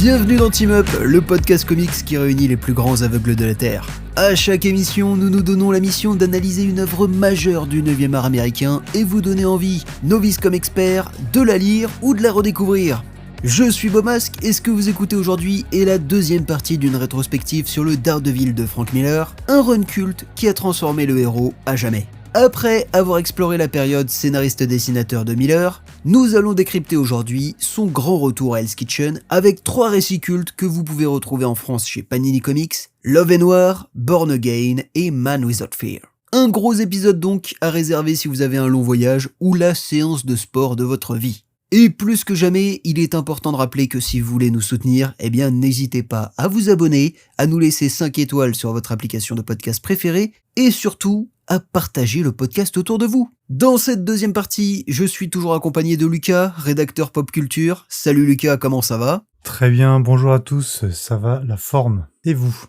Bienvenue dans Team Up, le podcast comics qui réunit les plus grands aveugles de la Terre. À chaque émission, nous nous donnons la mission d'analyser une œuvre majeure du 9e art américain et vous donner envie, novice comme expert, de la lire ou de la redécouvrir. Je suis Beaumasque et ce que vous écoutez aujourd'hui est la deuxième partie d'une rétrospective sur le Daredevil de Frank Miller, un run culte qui a transformé le héros à jamais. Après avoir exploré la période scénariste-dessinateur de Miller, nous allons décrypter aujourd'hui son grand retour à Hell's Kitchen avec 3 récits cultes que vous pouvez retrouver en France chez Panini Comics, Love and War, Born Again et Man Without Fear. Un gros épisode donc à réserver si vous avez un long voyage ou la séance de sport de votre vie. Et plus que jamais, il est important de rappeler que si vous voulez nous soutenir, n'hésitez pas à vous abonner, à nous laisser 5 étoiles sur votre application de podcast préférée et surtout à partager le podcast autour de vous. Dans cette deuxième partie, je suis toujours accompagné de Lucas, rédacteur pop culture. Salut Lucas, comment ça va ? Très bien, bonjour à tous, ça va, la forme. Et vous ?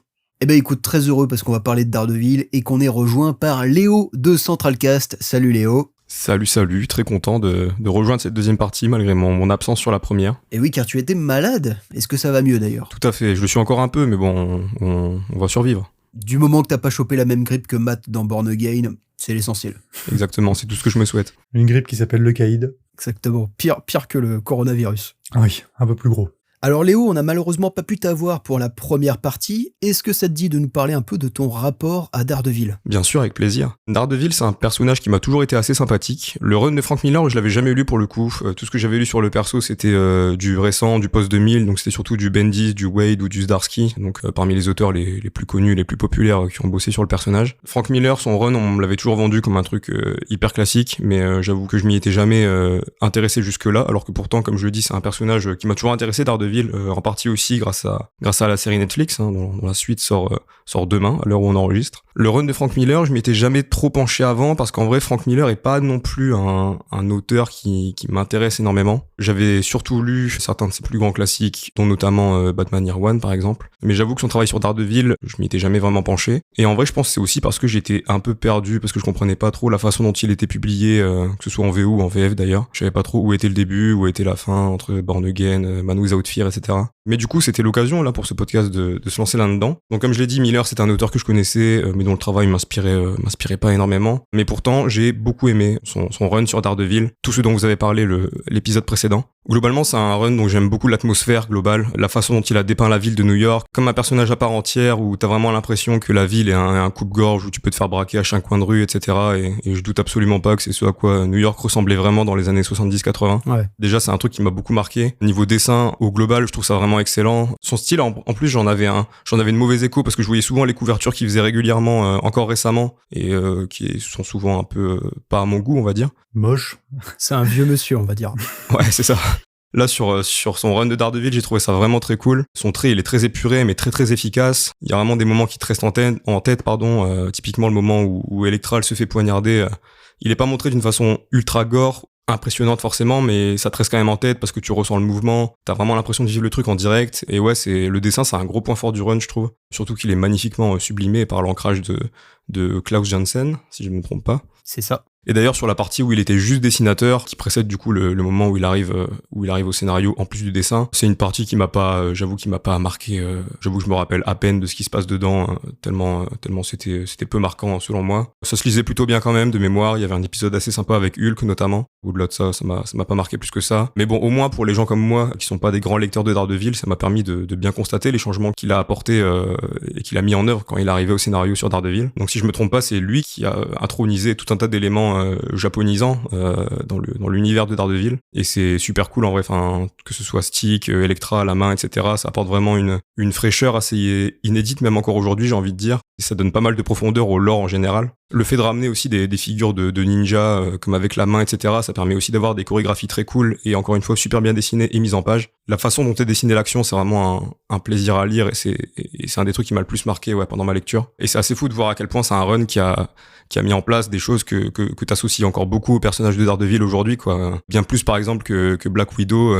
Écoute, très heureux parce qu'on va parler de Daredevil et qu'on est rejoint par Léo de Centralcast. Salut Léo. Salut, très content de rejoindre cette deuxième partie malgré mon absence sur la première. Et oui, car tu étais malade. Est-ce que ça va mieux d'ailleurs ? Tout à fait, je le suis encore un peu, mais bon, on va survivre. Du moment que t'as pas chopé la même grippe que Matt dans Born Again, c'est l'essentiel. Exactement, c'est tout ce que je me souhaite. Une grippe qui s'appelle le caïd. Exactement, pire que le coronavirus. Oui, un peu plus gros. Alors Léo, on n'a malheureusement pas pu t'avoir pour la première partie. Est-ce que ça te dit de nous parler un peu de ton rapport à Daredevil ? Bien sûr, avec plaisir. Daredevil, c'est un personnage qui m'a toujours été assez sympathique. Le run de Frank Miller, je l'avais jamais lu pour le coup. Tout ce que j'avais lu sur le perso, c'était du récent, du post-2000, donc c'était surtout du Bendis, du Wade ou du Zdarsky, donc parmi les auteurs les plus connus, les plus populaires qui ont bossé sur le personnage. Frank Miller, son run, on me l'avait toujours vendu comme un truc hyper classique, mais j'avoue que je m'y étais jamais intéressé jusque-là, alors que pourtant, comme je le dis, c'est un personnage qui m'a toujours intéressé, Daredevil, en partie aussi grâce à la série Netflix, dont la suite sort demain, à l'heure où on enregistre. Le run de Frank Miller, je m'y étais jamais trop penché avant, parce qu'en vrai, Frank Miller est pas non plus un auteur qui m'intéresse énormément. J'avais surtout lu certains de ses plus grands classiques, dont notamment Batman Year One, par exemple. Mais j'avoue que son travail sur Daredevil, je m'y étais jamais vraiment penché. Et en vrai, je pense que c'est aussi parce que j'étais un peu perdu, parce que je comprenais pas trop la façon dont il était publié, que ce soit en VO ou en VF d'ailleurs. Je savais pas trop où était le début, où était la fin, entre Born Again, Man Without Fear, etc. Mais du coup, c'était l'occasion, là, pour ce podcast de se lancer là-dedans. Donc, comme je l'ai dit, Miller, c'est un auteur que je connaissais, mais dont le travail m'inspirait pas énormément. Mais pourtant, j'ai beaucoup aimé son run sur Daredevil, tout ce dont vous avez parlé l'épisode précédent. Globalement, c'est un run dont j'aime beaucoup l'atmosphère globale, la façon dont il a dépeint la ville de New York, comme un personnage à part entière, où t'as vraiment l'impression que la ville est un coupe-gorge, où tu peux te faire braquer à chaque coin de rue, etc. Et je doute absolument pas que c'est ce à quoi New York ressemblait vraiment dans les années 70-80. Ouais. Déjà, c'est un truc qui m'a beaucoup marqué. Niveau dessin, au global, je trouve ça vraiment excellent. Son style, en plus, j'en avais de mauvais échos parce que je voyais souvent les couvertures qu'il faisait régulièrement, encore récemment, et qui sont souvent un peu pas à mon goût, on va dire. Moche. C'est un vieux monsieur, on va dire. Ouais, c'est ça. Là, sur son run de Daredevil, j'ai trouvé ça vraiment très cool. Son trait, il est très épuré, mais très très efficace. Il y a vraiment des moments qui te restent en tête, typiquement le moment où Elektra elle se fait poignarder. Il est pas montré d'une façon ultra gore, impressionnante forcément, mais ça te reste quand même en tête parce que tu ressens le mouvement, t'as vraiment l'impression de vivre le truc en direct, et ouais, le dessin, c'est un gros point fort du run, je trouve. Surtout qu'il est magnifiquement sublimé par l'ancrage de Klaus Janson, si je ne me trompe pas. C'est ça. Et d'ailleurs, sur la partie où il était juste dessinateur, qui précède du coup le moment où il arrive au scénario en plus du dessin, c'est une partie qui m'a pas marqué. J'avoue que je me rappelle à peine de ce qui se passe dedans, tellement c'était peu marquant selon moi. Ça se lisait plutôt bien quand même de mémoire. Il y avait un épisode assez sympa avec Hulk notamment. Au-delà de ça m'a pas marqué plus que ça. Mais bon, au moins pour les gens comme moi qui sont pas des grands lecteurs de Daredevil, ça m'a permis de bien constater les changements qu'il a apportés et qu'il a mis en œuvre quand il arrivait au scénario sur Daredevil. Donc si je me trompe pas, c'est lui qui a intronisé tout un tas d'éléments japonisants dans l'univers de Daredevil, et c'est super cool en vrai, que ce soit Stick, Elektra, la main, etc. Ça apporte vraiment une fraîcheur assez inédite même encore aujourd'hui, j'ai envie de dire, et ça donne pas mal de profondeur au lore en général. Le fait de ramener aussi des figures de ninja comme avec la main, etc., ça permet aussi d'avoir des chorégraphies très cool et encore une fois super bien dessinées et mises en page. La façon dont est dessinée l'action, c'est vraiment un plaisir à lire, et c'est un des trucs qui m'a le plus marqué pendant ma lecture. Et c'est assez fou de voir à quel point c'est un run qui a mis en place des choses que t'associes encore beaucoup au personnage de Daredevil aujourd'hui, quoi. Bien plus par exemple que Black Widow,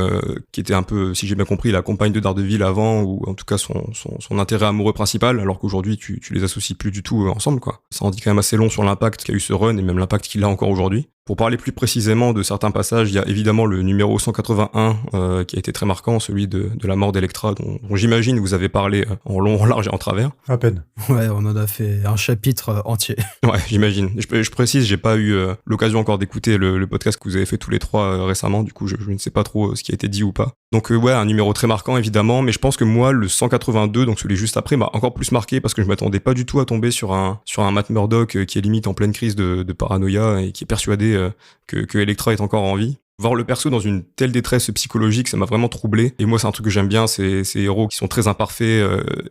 qui était un peu, si j'ai bien compris, la compagne de Daredevil avant, ou en tout cas son intérêt amoureux principal, alors qu'aujourd'hui tu les associes plus du tout ensemble, quoi. Ça en dit quand même assez long sur l'impact qu'a eu ce run et même l'impact qu'il a encore aujourd'hui. Pour parler plus précisément de certains passages, il y a évidemment le numéro 181 qui a été très marquant, celui de la mort d'Electra, dont j'imagine vous avez parlé en long, en large et en travers. À peine. Ouais, on en a fait un chapitre entier. Ouais, j'imagine. Je précise, j'ai pas eu l'occasion encore d'écouter le podcast que vous avez fait tous les trois récemment, du coup je ne sais pas trop ce qui a été dit ou pas. Donc ouais, un numéro très marquant évidemment, mais je pense que moi, le 182, donc celui juste après, m'a encore plus marqué parce que je m'attendais pas du tout à tomber sur un Matt Murdock qui est limite en pleine crise de paranoïa et qui est persuadé que Elektra est encore en vie. Voir le perso dans une telle détresse psychologique, ça m'a vraiment troublé. Et moi, c'est un truc que j'aime bien, ces héros qui sont très imparfaits,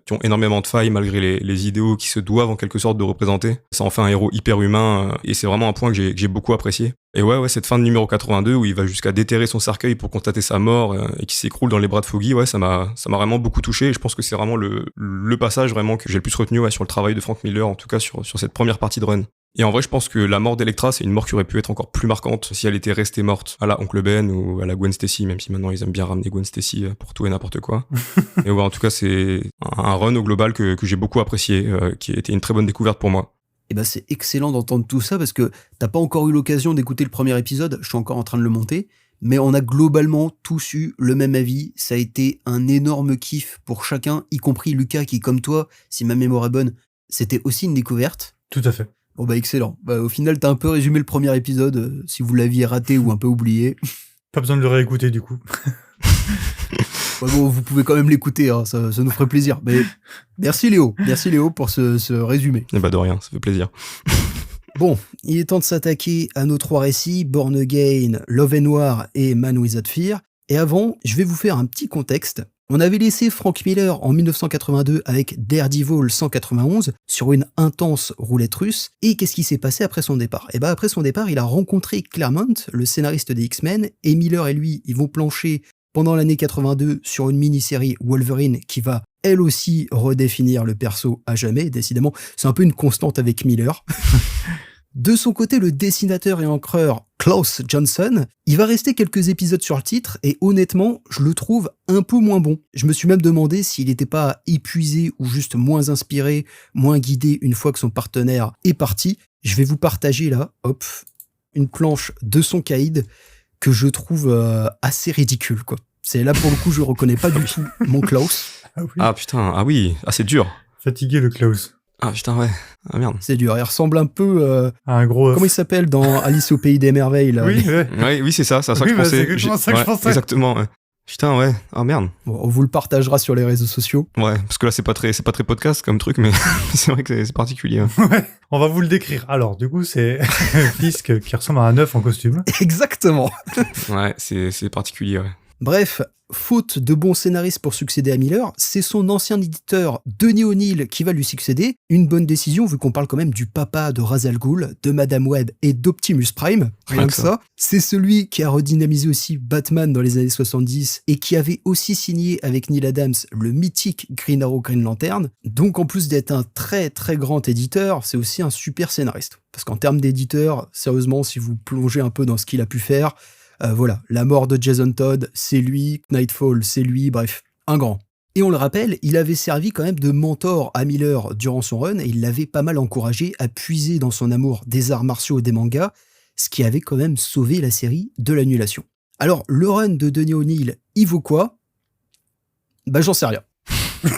qui ont énormément de failles malgré les idéaux qui se doivent en quelque sorte de représenter. Ça en fait un héros hyper humain et c'est vraiment un point que j'ai beaucoup apprécié. Et ouais, cette fin de numéro 82 où il va jusqu'à déterrer son cercueil pour constater sa mort et qui s'écroule dans les bras de Foggy, ouais, ça m'a vraiment beaucoup touché. Et je pense que c'est vraiment le passage vraiment que j'ai le plus retenu sur le travail de Frank Miller, en tout cas sur cette première partie de run. Et en vrai, je pense que la mort d'Electra, c'est une mort qui aurait pu être encore plus marquante si elle était restée morte à la Oncle Ben ou à la Gwen Stacy, même si maintenant ils aiment bien ramener Gwen Stacy pour tout et n'importe quoi. Et ouais, en tout cas, c'est un run au global que j'ai beaucoup apprécié, qui a été une très bonne découverte pour moi. Et ben c'est excellent d'entendre tout ça parce que t'as pas encore eu l'occasion d'écouter le premier épisode, je suis encore en train de le monter, mais on a globalement tous eu le même avis, ça a été un énorme kiff pour chacun, y compris Lucas qui, comme toi, si ma mémoire est bonne, c'était aussi une découverte. Tout à fait. Bon bah excellent. Bah, au final, t'as un peu résumé le premier épisode, si vous l'aviez raté ou un peu oublié. Pas besoin de le réécouter du coup. Ouais, bon, vous pouvez quand même l'écouter, hein, ça nous ferait plaisir. Mais merci Léo pour ce résumé. Et bah de rien, ça fait plaisir. Bon, il est temps de s'attaquer à nos trois récits, Born Again, Love and War et Man Without Fear. Et avant, je vais vous faire un petit contexte. On avait laissé Frank Miller en 1982 avec Daredevil 191 sur une intense roulette russe. Et qu'est-ce qui s'est passé après son départ ? Et après son départ, il a rencontré Claremont, le scénariste des X-Men, et Miller et lui, ils vont plancher pendant l'année 82 sur une mini-série Wolverine qui va elle aussi redéfinir le perso à jamais. Décidément, c'est un peu une constante avec Miller. De son côté, le dessinateur et encreur Klaus Johnson, il va rester quelques épisodes sur le titre et honnêtement, je le trouve un peu moins bon. Je me suis même demandé s'il n'était pas épuisé ou juste moins inspiré, moins guidé une fois que son partenaire est parti. Je vais vous partager là, hop, une planche de son caïd que je trouve assez ridicule, quoi. C'est là, pour le coup, je reconnais pas du tout mon Klaus. Ah oui. Ah putain, ah oui, ah c'est dur. Fatigué le Klaus. Ah putain, ouais. Ah merde. C'est dur, il ressemble un peu... Un gros œuf. Comment il s'appelle dans Alice au Pays des Merveilles là. Oui, ouais. Oui, c'est ça, c'est à ça Oui, que je bah, pensais. c'est exactement ça que je pensais. Exactement, ouais. Putain, ouais. Ah merde. Bon, on vous le partagera sur les réseaux sociaux. Ouais, parce que là c'est pas très podcast comme truc, mais c'est vrai que c'est particulier. Ouais. On va vous le décrire. Alors, du coup, c'est Fisk qui ressemble à un œuf en costume. Exactement. Ouais, c'est particulier, ouais. Bref, faute de bons scénaristes pour succéder à Miller, c'est son ancien éditeur Denny O'Neil qui va lui succéder. Une bonne décision vu qu'on parle quand même du papa de Ra's al Ghul, de Madame Web et d'Optimus Prime. Rien que ça. C'est celui qui a redynamisé aussi Batman dans les années 70 et qui avait aussi signé avec Neil Adams le mythique Green Arrow Green Lantern. Donc en plus d'être un très très grand éditeur, c'est aussi un super scénariste. Parce qu'en termes d'éditeur, sérieusement, si vous plongez un peu dans ce qu'il a pu faire, voilà, la mort de Jason Todd, c'est lui, Nightfall, c'est lui, bref, un grand. Et on le rappelle, il avait servi quand même de mentor à Miller durant son run et il l'avait pas mal encouragé à puiser dans son amour des arts martiaux et des mangas, ce qui avait quand même sauvé la série de l'annulation. Alors, le run de Denny O'Neil, il vaut quoi ? Bah, j'en sais rien. En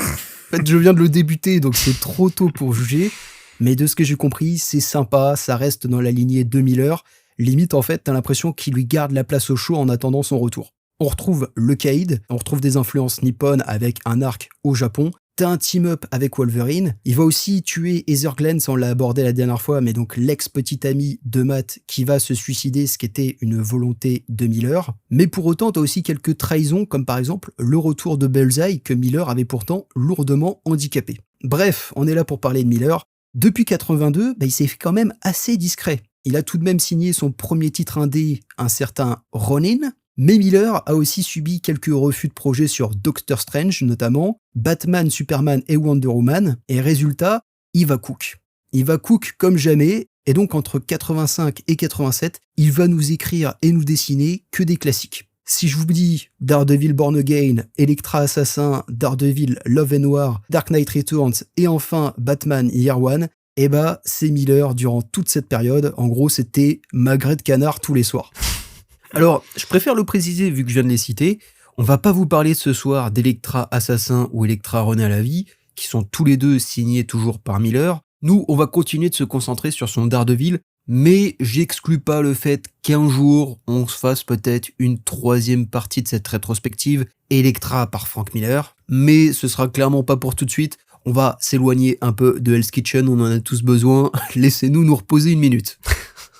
fait, je viens de le débuter, donc c'est trop tôt pour juger, mais de ce que j'ai compris, c'est sympa, ça reste dans la lignée de Miller. Limite, en fait, t'as l'impression qu'il lui garde la place au show en attendant son retour. On retrouve le Caïd, on retrouve des influences nippones avec un arc au Japon. T'as un team-up avec Wolverine. Il va aussi tuer Heather Glenn, on l'a abordé la dernière fois, mais donc l'ex-petite amie de Matt qui va se suicider, ce qui était une volonté de Miller. Mais pour autant, t'as aussi quelques trahisons, comme par exemple le retour de Bullseye que Miller avait pourtant lourdement handicapé. Bref, on est là pour parler de Miller. Depuis 82, il s'est fait quand même assez discret. Il a tout de même signé son premier titre indé, un certain Ronin, mais Miller a aussi subi quelques refus de projet sur Doctor Strange notamment, Batman, Superman et Wonder Woman, et résultat, il va cook. Il va cook comme jamais, et donc entre 85 et 87, il va nous écrire et nous dessiner que des classiques. Si je vous dis Daredevil Born Again, Elektra Assassin, Daredevil Love and War, Dark Knight Returns et enfin Batman Year One, Eh bah, c'est Miller durant toute cette période. En gros, c'était magret de canard tous les soirs. Alors, je préfère le préciser vu que je viens de les citer. On va pas vous parler ce soir d'Electra Assassin ou Electra René à la vie, qui sont tous les deux signés toujours par Miller. Nous, on va continuer de se concentrer sur son Daredevil, mais j'exclus pas le fait qu'un jour, on se fasse peut-être une troisième partie de cette rétrospective, Electra par Frank Miller. Mais ce sera clairement pas pour tout de suite. On va s'éloigner un peu de Hell's Kitchen, on en a tous besoin. Laissez-nous nous reposer une minute.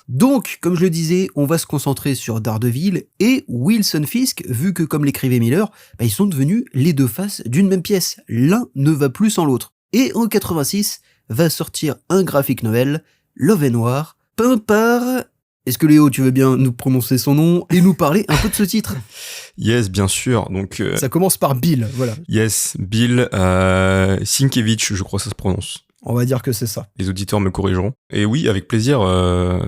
Donc, comme je le disais, on va se concentrer sur Daredevil et Wilson Fisk, vu que, comme l'écrivait Miller, ils sont devenus les deux faces d'une même pièce. L'un ne va plus sans l'autre. Et en 86, va sortir un graphic novel, Love and War, peint par... Est-ce que Léo, tu veux bien nous prononcer son nom et nous parler un peu de ce titre ? Yes, bien sûr. Donc, Ça commence par Bill, voilà. Yes, Bill Sienkiewicz, je crois que ça se prononce. On va dire que c'est ça. Les auditeurs me corrigeront. Et oui, avec plaisir,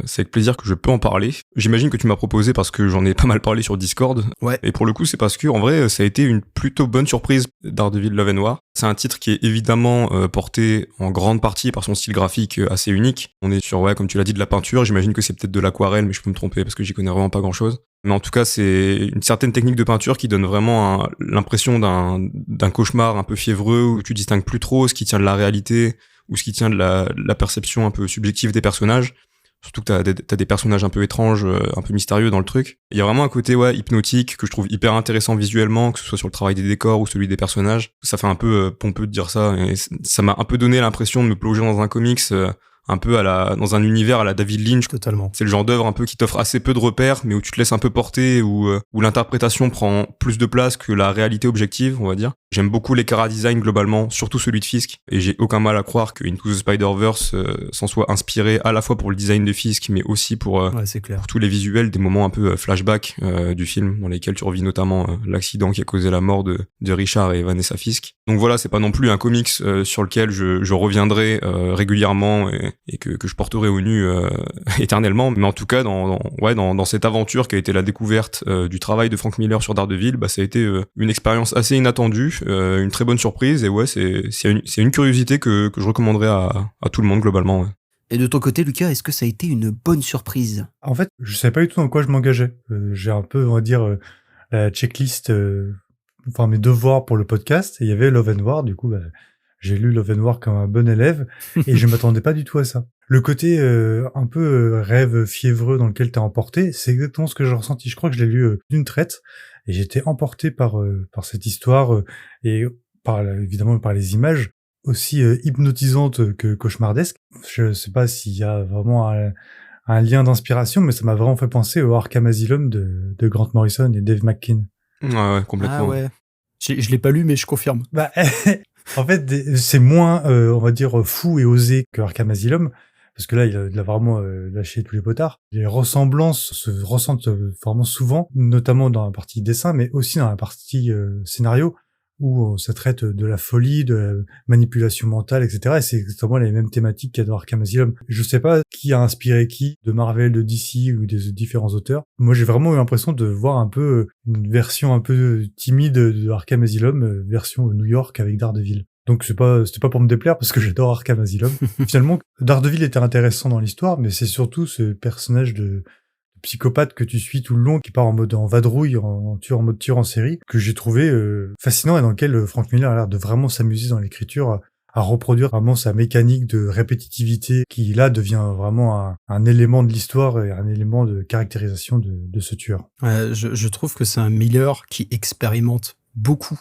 c'est avec plaisir que je peux en parler. J'imagine que tu m'as proposé parce que j'en ai pas mal parlé sur Discord. Ouais. Et pour le coup, c'est parce que, en vrai, ça a été une plutôt bonne surprise, Daredevil Love and War. C'est un titre qui est évidemment porté en grande partie par son style graphique assez unique. On est sur, comme tu l'as dit, de la peinture. J'imagine que c'est peut-être de l'aquarelle, mais je peux me tromper parce que j'y connais vraiment pas grand-chose. Mais en tout cas, c'est une certaine technique de peinture qui donne vraiment l'impression d'un cauchemar un peu fiévreux où tu distingues plus trop ce qui tient de la réalité ou ce qui tient de la perception un peu subjective des personnages. Surtout que t'as des personnages un peu étranges, un peu mystérieux dans le truc. Il y a vraiment un côté hypnotique que je trouve hyper intéressant visuellement, que ce soit sur le travail des décors ou celui des personnages. Ça fait un peu pompeux de dire ça, et ça m'a un peu donné l'impression de me plonger dans un comics un peu dans un univers à la David Lynch. Totalement. C'est le genre d'œuvre un peu qui t'offre assez peu de repères, mais où tu te laisses un peu porter, où l'interprétation prend plus de place que la réalité objective, on va dire. J'aime beaucoup les chara-design globalement, surtout celui de Fisk, et j'ai aucun mal à croire que Into the Spider-Verse s'en soit inspiré à la fois pour le design de Fisk, mais aussi pour c'est clair. tous les visuels, des moments un peu flashback du film, dans lesquels tu revis notamment l'accident qui a causé la mort de Richard et Vanessa Fisk. Donc voilà, c'est pas non plus un comics sur lequel je reviendrai régulièrement et que je porterai au nu éternellement, mais en tout cas dans cette aventure qui a été la découverte du travail de Frank Miller sur Daredevil, ça a été une expérience assez inattendue, une très bonne surprise, et c'est une curiosité que je recommanderais à tout le monde globalement. Ouais. Et de ton côté, Lucas, est-ce que ça a été une bonne surprise ? En fait, je savais pas du tout dans quoi je m'engageais. J'ai un peu, on va dire, la checklist, mes devoirs pour le podcast, et il y avait Love and War, du coup, j'ai lu Love and War comme un bon élève, et je m'attendais pas du tout à ça. Le côté un peu rêve fiévreux dans lequel t'es emporté, c'est exactement ce que j'ai ressenti. Je crois que je l'ai lu d'une traite, et j'étais emporté par cette histoire, et évidemment par les images, aussi hypnotisantes que cauchemardesques. Je sais pas s'il y a vraiment un lien d'inspiration, mais ça m'a vraiment fait penser au Arkham Asylum de Grant Morrison et Dave McKean. Ouais, complètement. Ah ouais. Je l'ai pas lu, mais je confirme. En fait, c'est moins, on va dire, fou et osé que Arkham Asylum, parce que là, il a vraiment lâché tous les potards. Les ressemblances se ressentent vraiment souvent, notamment dans la partie dessin, mais aussi dans la partie scénario, où ça traite de la folie, de la manipulation mentale, etc. Et c'est exactement les mêmes thématiques qu'il y a dans Arkham Asylum. Je sais pas qui a inspiré qui, de Marvel, de DC ou des différents auteurs. Moi, j'ai vraiment eu l'impression de voir un peu une version un peu timide de Arkham Asylum, version New York avec Daredevil. Donc c'était pas pour me déplaire parce que j'adore Arkham Asylum. Finalement, Daredevil était intéressant dans l'histoire, mais c'est surtout ce personnage de psychopathe que tu suis tout le long, qui part en vadrouille, en mode tueur en série, que j'ai trouvé fascinant et dans lequel Frank Miller a l'air de vraiment s'amuser dans l'écriture, à reproduire vraiment sa mécanique de répétitivité qui là devient vraiment un élément de l'histoire et un élément de caractérisation de ce tueur. Je trouve que c'est un Miller qui expérimente beaucoup.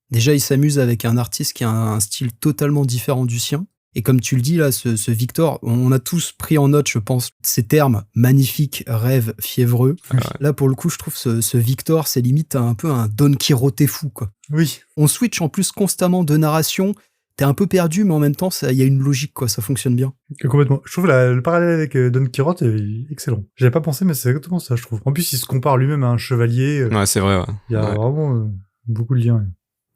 Déjà, il s'amuse avec un artiste qui a un style totalement différent du sien. Et comme tu le dis là, ce Victor, on a tous pris en note, je pense, ces termes magnifiques, rêve, fiévreux. Ouais. Là, pour le coup, je trouve ce Victor, c'est limite un peu un Don Quirote fou, quoi. Oui. On switch en plus constamment de narration. T'es un peu perdu, mais en même temps, il y a une logique, quoi. Ça fonctionne bien. Complètement. Je trouve le parallèle avec Don Quirote est excellent. J'avais pas pensé, mais c'est exactement ça, je trouve. En plus, il se compare lui-même à un chevalier. Ouais, c'est vrai. Ouais. Il y a vraiment beaucoup de liens.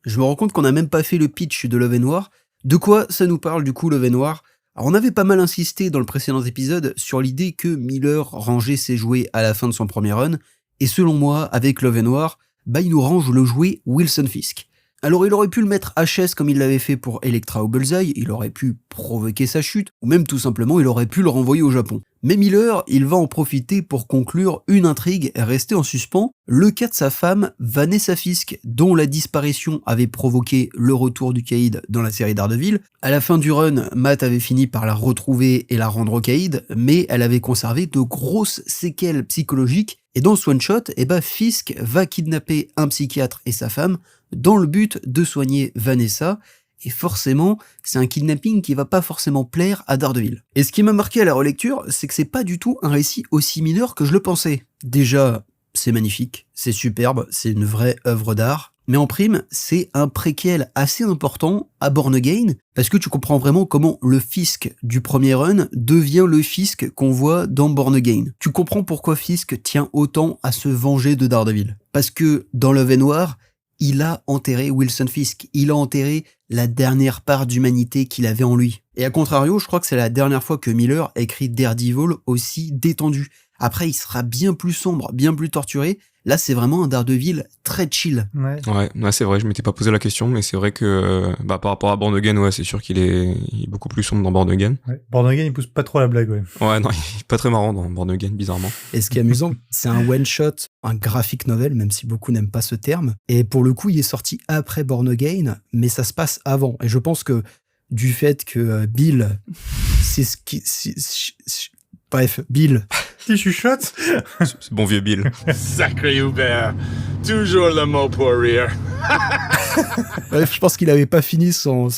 Je me rends compte qu'on n'a même pas fait le pitch de Love and War. De quoi ça nous parle du coup Love and War ? Alors on avait pas mal insisté dans le précédent épisode sur l'idée que Miller rangeait ses jouets à la fin de son premier run, et selon moi, avec Love and War, il nous range le jouet Wilson Fisk. Alors il aurait pu le mettre HS comme il l'avait fait pour Elektra ou Bullseye, il aurait pu provoquer sa chute, ou même tout simplement il aurait pu le renvoyer au Japon. Mais Miller, il va en profiter pour conclure une intrigue restée en suspens, le cas de sa femme Vanessa Fisk, dont la disparition avait provoqué le retour du Caïd dans la série Daredevil. À la fin du run, Matt avait fini par la retrouver et la rendre au Caïd, mais elle avait conservé de grosses séquelles psychologiques, et dans ce one-shot, Fisk va kidnapper un psychiatre et sa femme dans le but de soigner Vanessa, et forcément, c'est un kidnapping qui va pas forcément plaire à Daredevil. Et ce qui m'a marqué à la relecture, c'est que c'est pas du tout un récit aussi mineur que je le pensais. Déjà, c'est magnifique, c'est superbe, c'est une vraie œuvre d'art, mais en prime, c'est un préquel assez important à Born Again, parce que tu comprends vraiment comment le Fisk du premier run devient le Fisk qu'on voit dans Born Again. Tu comprends pourquoi Fisk tient autant à se venger de Daredevil. Parce que dans Love and War, il a enterré Wilson Fisk, il a enterré la dernière part d'humanité qu'il avait en lui. Et à contrario, je crois que c'est la dernière fois que Miller écrit Daredevil aussi détendu. Après, il sera bien plus sombre, bien plus torturé. Là, c'est vraiment un Daredevil très chill. Ouais, c'est vrai, je m'étais pas posé la question, mais c'est vrai que par rapport à Born Again, ouais, c'est sûr qu'il est beaucoup plus sombre dans Born Again. Ouais. Born Again, il pousse pas trop la blague, ouais. Ouais, non, il est pas très marrant dans Born Again, bizarrement. Et ce qui est amusant, c'est un one-shot, un graphic novel, même si beaucoup n'aiment pas ce terme. Et pour le coup, il est sorti après Born Again, mais ça se passe avant. Et je pense que du fait que Bill, c'est ce qui... Bref, Bill... Il chuchote. C'est bon vieux Bill. Sacré Hubert, toujours le mot pour rire. Bref, je pense qu'il avait pas fini son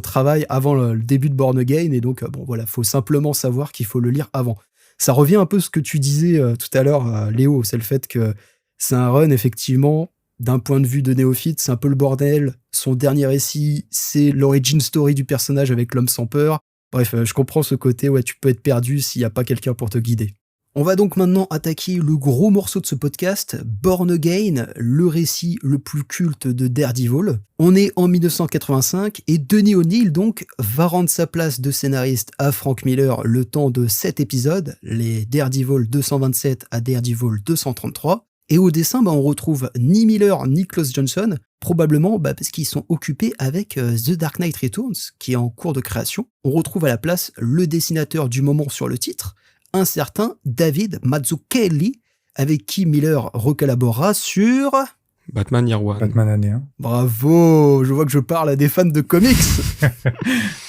travail avant le début de Born Again, et donc, faut simplement savoir qu'il faut le lire avant. Ça revient un peu à ce que tu disais tout à l'heure, Léo, c'est le fait que c'est un run, effectivement, d'un point de vue de néophyte, c'est un peu le bordel. Son dernier récit, c'est l'origin story du personnage avec l'homme sans peur. Bref, je comprends ce côté, ouais, tu peux être perdu s'il n'y a pas quelqu'un pour te guider. On va donc maintenant attaquer le gros morceau de ce podcast, Born Again, le récit le plus culte de Daredevil. On est en 1985 et Denny O'Neil donc va rendre sa place de scénariste à Frank Miller le temps de 7 épisodes, les Daredevil 227 à Daredevil 233. Et au dessin, on retrouve ni Miller ni Klaus Johnson, probablement parce qu'ils sont occupés avec The Dark Knight Returns, qui est en cours de création. On retrouve à la place le dessinateur du moment sur le titre, un certain David Mazzucchelli, avec qui Miller recollaborera sur... Batman Year One. Batman année 1. Bravo, je vois que je parle à des fans de comics.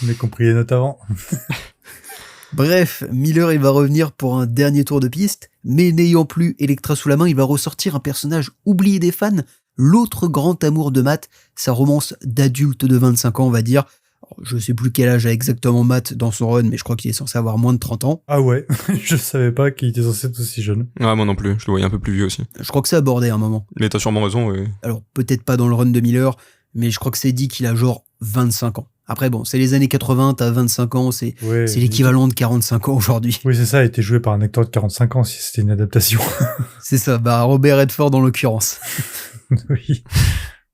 On a compris les notes avant. Bref, Miller il va revenir pour un dernier tour de piste, mais n'ayant plus Elektra sous la main, il va ressortir un personnage oublié des fans, l'autre grand amour de Matt, sa romance d'adulte de 25 ans on va dire. Je sais plus quel âge a exactement Matt dans son run, mais je crois qu'il est censé avoir moins de 30 ans. Ah ouais, je savais pas qu'il était censé être aussi jeune. Ouais, moi non plus, je le voyais un peu plus vieux aussi. Je crois que c'est abordé à un moment. Mais t'as sûrement raison, oui. Alors peut-être pas dans le run de Miller, mais je crois que c'est dit qu'il a genre 25 ans. Après bon, c'est les années 80, t'as 25 ans, c'est l'équivalent de 45 ans aujourd'hui. Oui, c'est ça, il a été joué par un acteur de 45 ans si c'était une adaptation. C'est ça, Robert Redford en l'occurrence. Oui.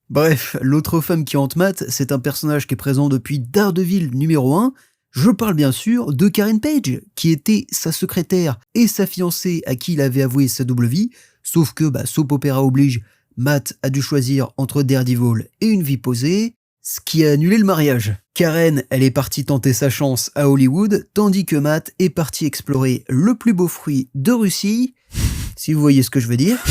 Bref, l'autre femme qui hante Matt, c'est un personnage qui est présent depuis Daredevil numéro 1. Je parle bien sûr de Karen Page, qui était sa secrétaire et sa fiancée à qui il avait avoué sa double vie, sauf que, soap opéra oblige, Matt a dû choisir entre Daredevil et une vie posée, ce qui a annulé le mariage. Karen, elle est partie tenter sa chance à Hollywood, tandis que Matt est parti explorer le plus beau fruit de Russie, si vous voyez ce que je veux dire.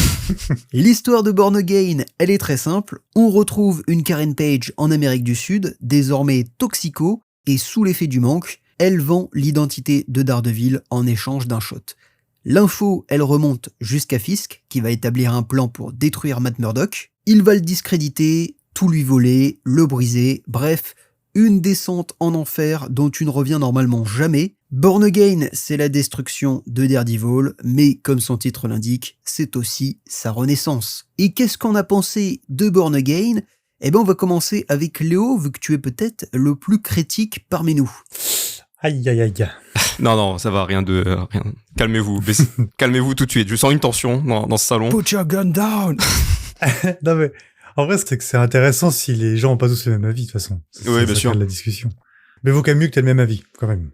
L'histoire de Born Again, elle est très simple. On retrouve une Karen Page en Amérique du Sud, désormais toxico, et sous l'effet du manque, elle vend l'identité de Daredevil en échange d'un shot. L'info, elle remonte jusqu'à Fisk, qui va établir un plan pour détruire Matt Murdock. Il va le discréditer, tout lui voler, le briser, bref, une descente en enfer dont tu ne reviens normalement jamais. Born Again, c'est la destruction de Daredevil, mais comme son titre l'indique, c'est aussi sa renaissance. Et qu'est-ce qu'on a pensé de Born Again ? On va commencer avec Léo, vu que tu es peut-être le plus critique parmi nous. Aïe, aïe, aïe. Non, ça va, rien. Calmez-vous, calmez-vous tout de suite. Je sens une tension dans ce salon. Put your gun down. Non mais, en vrai, c'est que c'est intéressant si les gens ont pas tous le même avis, de toute façon. Oui, bien sûr. La discussion. Mais vaut quand même mieux que t'aies le même avis, quand même.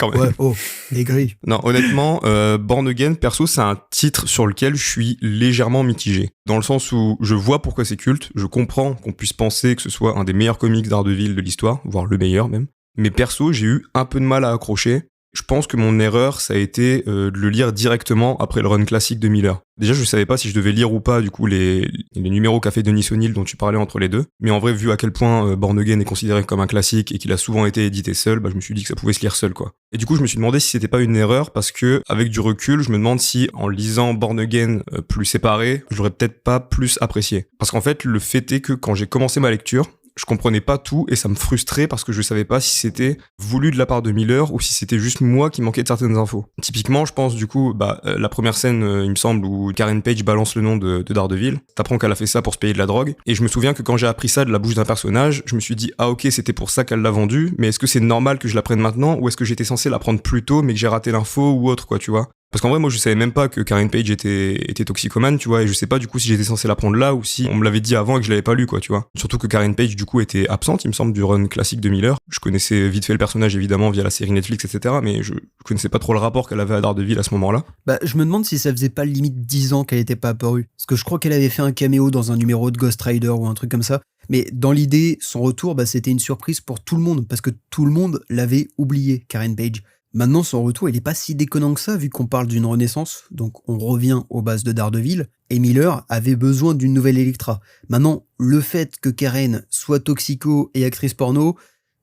quand même. Ouais, oh, aigri. Non, honnêtement, Born Again, perso, c'est un titre sur lequel je suis légèrement mitigé. Dans le sens où je vois pourquoi c'est culte, je comprends qu'on puisse penser que ce soit un des meilleurs comics d'Ardeville de l'histoire, voire le meilleur même. Mais perso, j'ai eu un peu de mal à accrocher. Je pense que mon erreur, ça a été de le lire directement après le run classique de Miller. Déjà, je savais pas si je devais lire ou pas, du coup, les numéros qu'a fait Denis O'Neill dont tu parlais entre les deux. Mais en vrai, vu à quel point Born Again est considéré comme un classique et qu'il a souvent été édité seul, je me suis dit que ça pouvait se lire seul, quoi. Et du coup, je me suis demandé si c'était pas une erreur parce que, avec du recul, je me demande si, en lisant Born Again plus séparé, j'aurais peut-être pas plus apprécié. Parce qu'en fait, le fait est que quand j'ai commencé ma lecture, je comprenais pas tout et ça me frustrait parce que je savais pas si c'était voulu de la part de Miller ou si c'était juste moi qui manquais de certaines infos. Typiquement, je pense du coup, la première scène, il me semble, où Karen Page balance le nom de Daredevil. T'apprends qu'elle a fait ça pour se payer de la drogue. Et je me souviens que quand j'ai appris ça de la bouche d'un personnage, je me suis dit, ah ok, c'était pour ça qu'elle l'a vendu, mais est-ce que c'est normal que je l'apprenne maintenant ou est-ce que j'étais censé l'apprendre plus tôt mais que j'ai raté l'info ou autre, quoi, tu vois? Parce qu'en vrai, moi, je savais même pas que Karen Page était toxicomane, tu vois, et je sais pas, du coup, si j'étais censé l'apprendre là ou si on me l'avait dit avant et que je l'avais pas lu, quoi, tu vois. Surtout que Karen Page, du coup, était absente, il me semble, du run classique de Miller. Je connaissais vite fait le personnage, évidemment, via la série Netflix, etc., mais je connaissais pas trop le rapport qu'elle avait à Daredevil à ce moment-là. Je me demande si ça faisait pas limite 10 ans qu'elle était pas apparue. Parce que je crois qu'elle avait fait un caméo dans un numéro de Ghost Rider ou un truc comme ça. Mais dans l'idée, son retour, c'était une surprise pour tout le monde, parce que tout le monde l'avait oublié, Karen Page. Maintenant, son retour, il est pas si déconnant que ça, vu qu'on parle d'une renaissance, donc on revient aux bases de Daredevil, et Miller avait besoin d'une nouvelle Elektra. Maintenant, le fait que Karen soit toxico et actrice porno,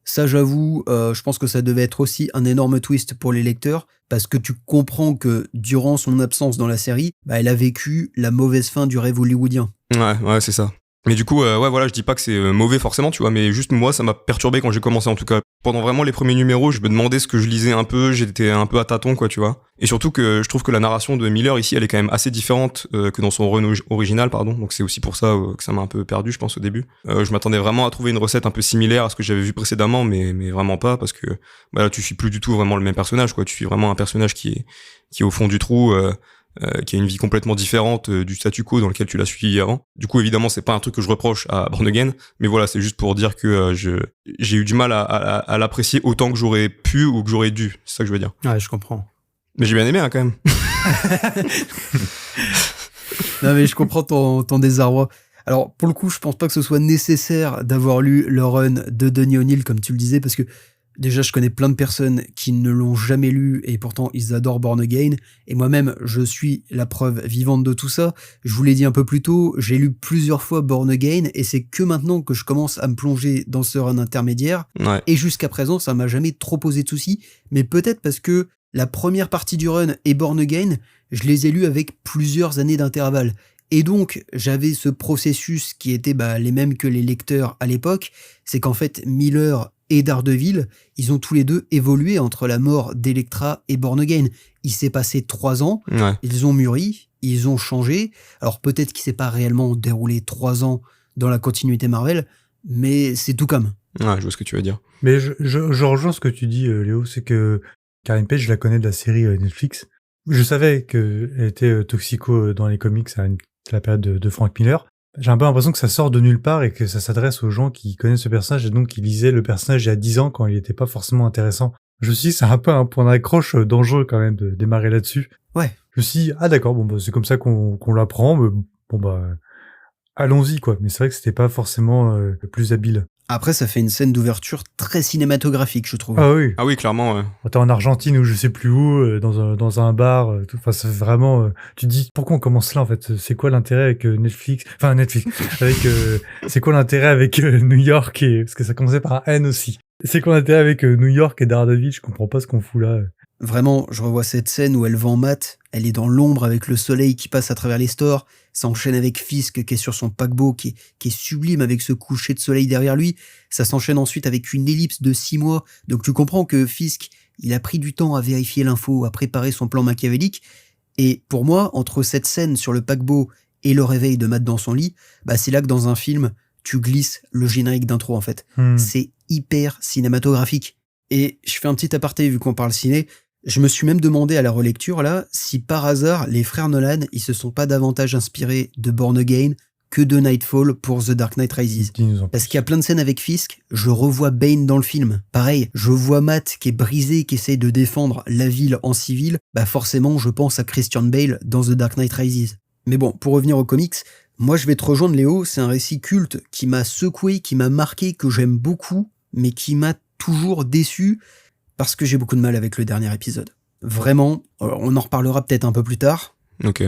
ça j'avoue, je pense que ça devait être aussi un énorme twist pour les lecteurs, parce que tu comprends que durant son absence dans la série, elle a vécu la mauvaise fin du rêve hollywoodien. Ouais, c'est ça. Mais du coup, je dis pas que c'est mauvais forcément, tu vois, mais juste moi, ça m'a perturbé quand j'ai commencé, en tout cas. Pendant vraiment les premiers numéros, je me demandais ce que je lisais un peu, j'étais un peu à tâtons, quoi, tu vois. Et surtout que je trouve que la narration de Miller ici, elle est quand même assez différente que dans son run original, pardon. Donc c'est aussi pour ça que ça m'a un peu perdu, je pense, au début. Je m'attendais vraiment à trouver une recette un peu similaire à ce que j'avais vu précédemment, mais vraiment pas, parce que là, tu suis plus du tout vraiment le même personnage, quoi. Tu suis vraiment un personnage qui est au fond du trou, qui a une vie complètement différente du statu quo dans lequel tu l'as suivi avant. Du coup, évidemment, c'est pas un truc que je reproche à Born Again, mais voilà, c'est juste pour dire que j'ai eu du mal à l'apprécier autant que j'aurais pu ou que j'aurais dû. C'est ça que je veux dire. Ouais, je comprends. Mais j'ai bien aimé, quand même. Non, mais je comprends ton désarroi. Alors, pour le coup, je pense pas que ce soit nécessaire d'avoir lu le run de Denis O'Neill, comme tu le disais, parce que déjà, je connais plein de personnes qui ne l'ont jamais lu et pourtant ils adorent Born Again. Et moi-même, je suis la preuve vivante de tout ça. Je vous l'ai dit un peu plus tôt, j'ai lu plusieurs fois Born Again et c'est que maintenant que je commence à me plonger dans ce run intermédiaire. Ouais. Et jusqu'à présent, ça m'a jamais trop posé de soucis. Mais peut-être parce que la première partie du run et Born Again, je les ai lus avec plusieurs années d'intervalle. Et donc, j'avais ce processus qui était les mêmes que les lecteurs à l'époque. C'est qu'en fait, Miller et Daredevil, ils ont tous les deux évolué entre la mort d'Elektra et Born Again. Il s'est passé 3 ans, Ouais. ils ont mûri, ils ont changé. Alors peut-être qu'il s'est pas réellement déroulé 3 ans dans la continuité Marvel, mais c'est tout comme. Ouais, je vois ce que tu veux dire. Mais je rejoins ce que tu dis, Léo, c'est que Karen Page, je la connais de la série Netflix. Je savais qu'elle était toxico dans les comics à la période de Frank Miller. J'ai un peu l'impression que ça sort de nulle part et que ça s'adresse aux gens qui connaissent ce personnage et donc qui lisaient le personnage il y a 10 ans quand il était pas forcément intéressant. Je me suis dit, c'est un peu un point d'accroche dangereux quand même de démarrer là-dessus. Ouais. Je me suis dit, ah d'accord, c'est comme ça qu'on l'apprend, mais allons-y, quoi. Mais c'est vrai que c'était pas forcément le plus habile. Après, ça fait une scène d'ouverture très cinématographique, je trouve. Ah oui. Ah oui, clairement, ouais. T'es en Argentine ou je sais plus où, dans un bar, enfin c'est vraiment, tu te dis pourquoi on commence là en fait, c'est quoi l'intérêt avec Netflix, avec c'est quoi l'intérêt avec New York et parce que ça commençait par un N aussi. C'est quoi l'intérêt avec New York et Daredevil, je comprends pas ce qu'on fout là. Vraiment, je revois cette scène où elle vend Matt, elle est dans l'ombre avec le soleil qui passe à travers les stores, ça enchaîne avec Fisk qui est sur son paquebot, qui est sublime avec ce coucher de soleil derrière lui, ça s'enchaîne ensuite avec une ellipse de 6 mois, donc tu comprends que Fisk, il a pris du temps à vérifier l'info, à préparer son plan machiavélique, et pour moi, entre cette scène sur le paquebot et le réveil de Matt dans son lit, c'est là que dans un film, tu glisses le générique d'intro en fait. C'est hyper cinématographique. Et je fais un petit aparté vu qu'on parle ciné, je me suis même demandé à la relecture là si par hasard les frères Nolan ils se sont pas davantage inspirés de Born Again que de Nightfall pour The Dark Knight Rises. Dis-nous en Parce plus. qu'il y a plein de scènes avec Fisk, je revois Bane dans le film. Pareil, je vois Matt qui est brisé, qui essaye de défendre la ville en civil, bah forcément je pense à Christian Bale dans The Dark Knight Rises. Mais bon, pour revenir aux comics, moi je vais te rejoindre Léo, c'est un récit culte qui m'a secoué, qui m'a marqué, que j'aime beaucoup, mais qui m'a toujours déçu, parce que j'ai beaucoup de mal avec le dernier épisode. Vraiment, on en reparlera peut-être un peu plus tard. Ok.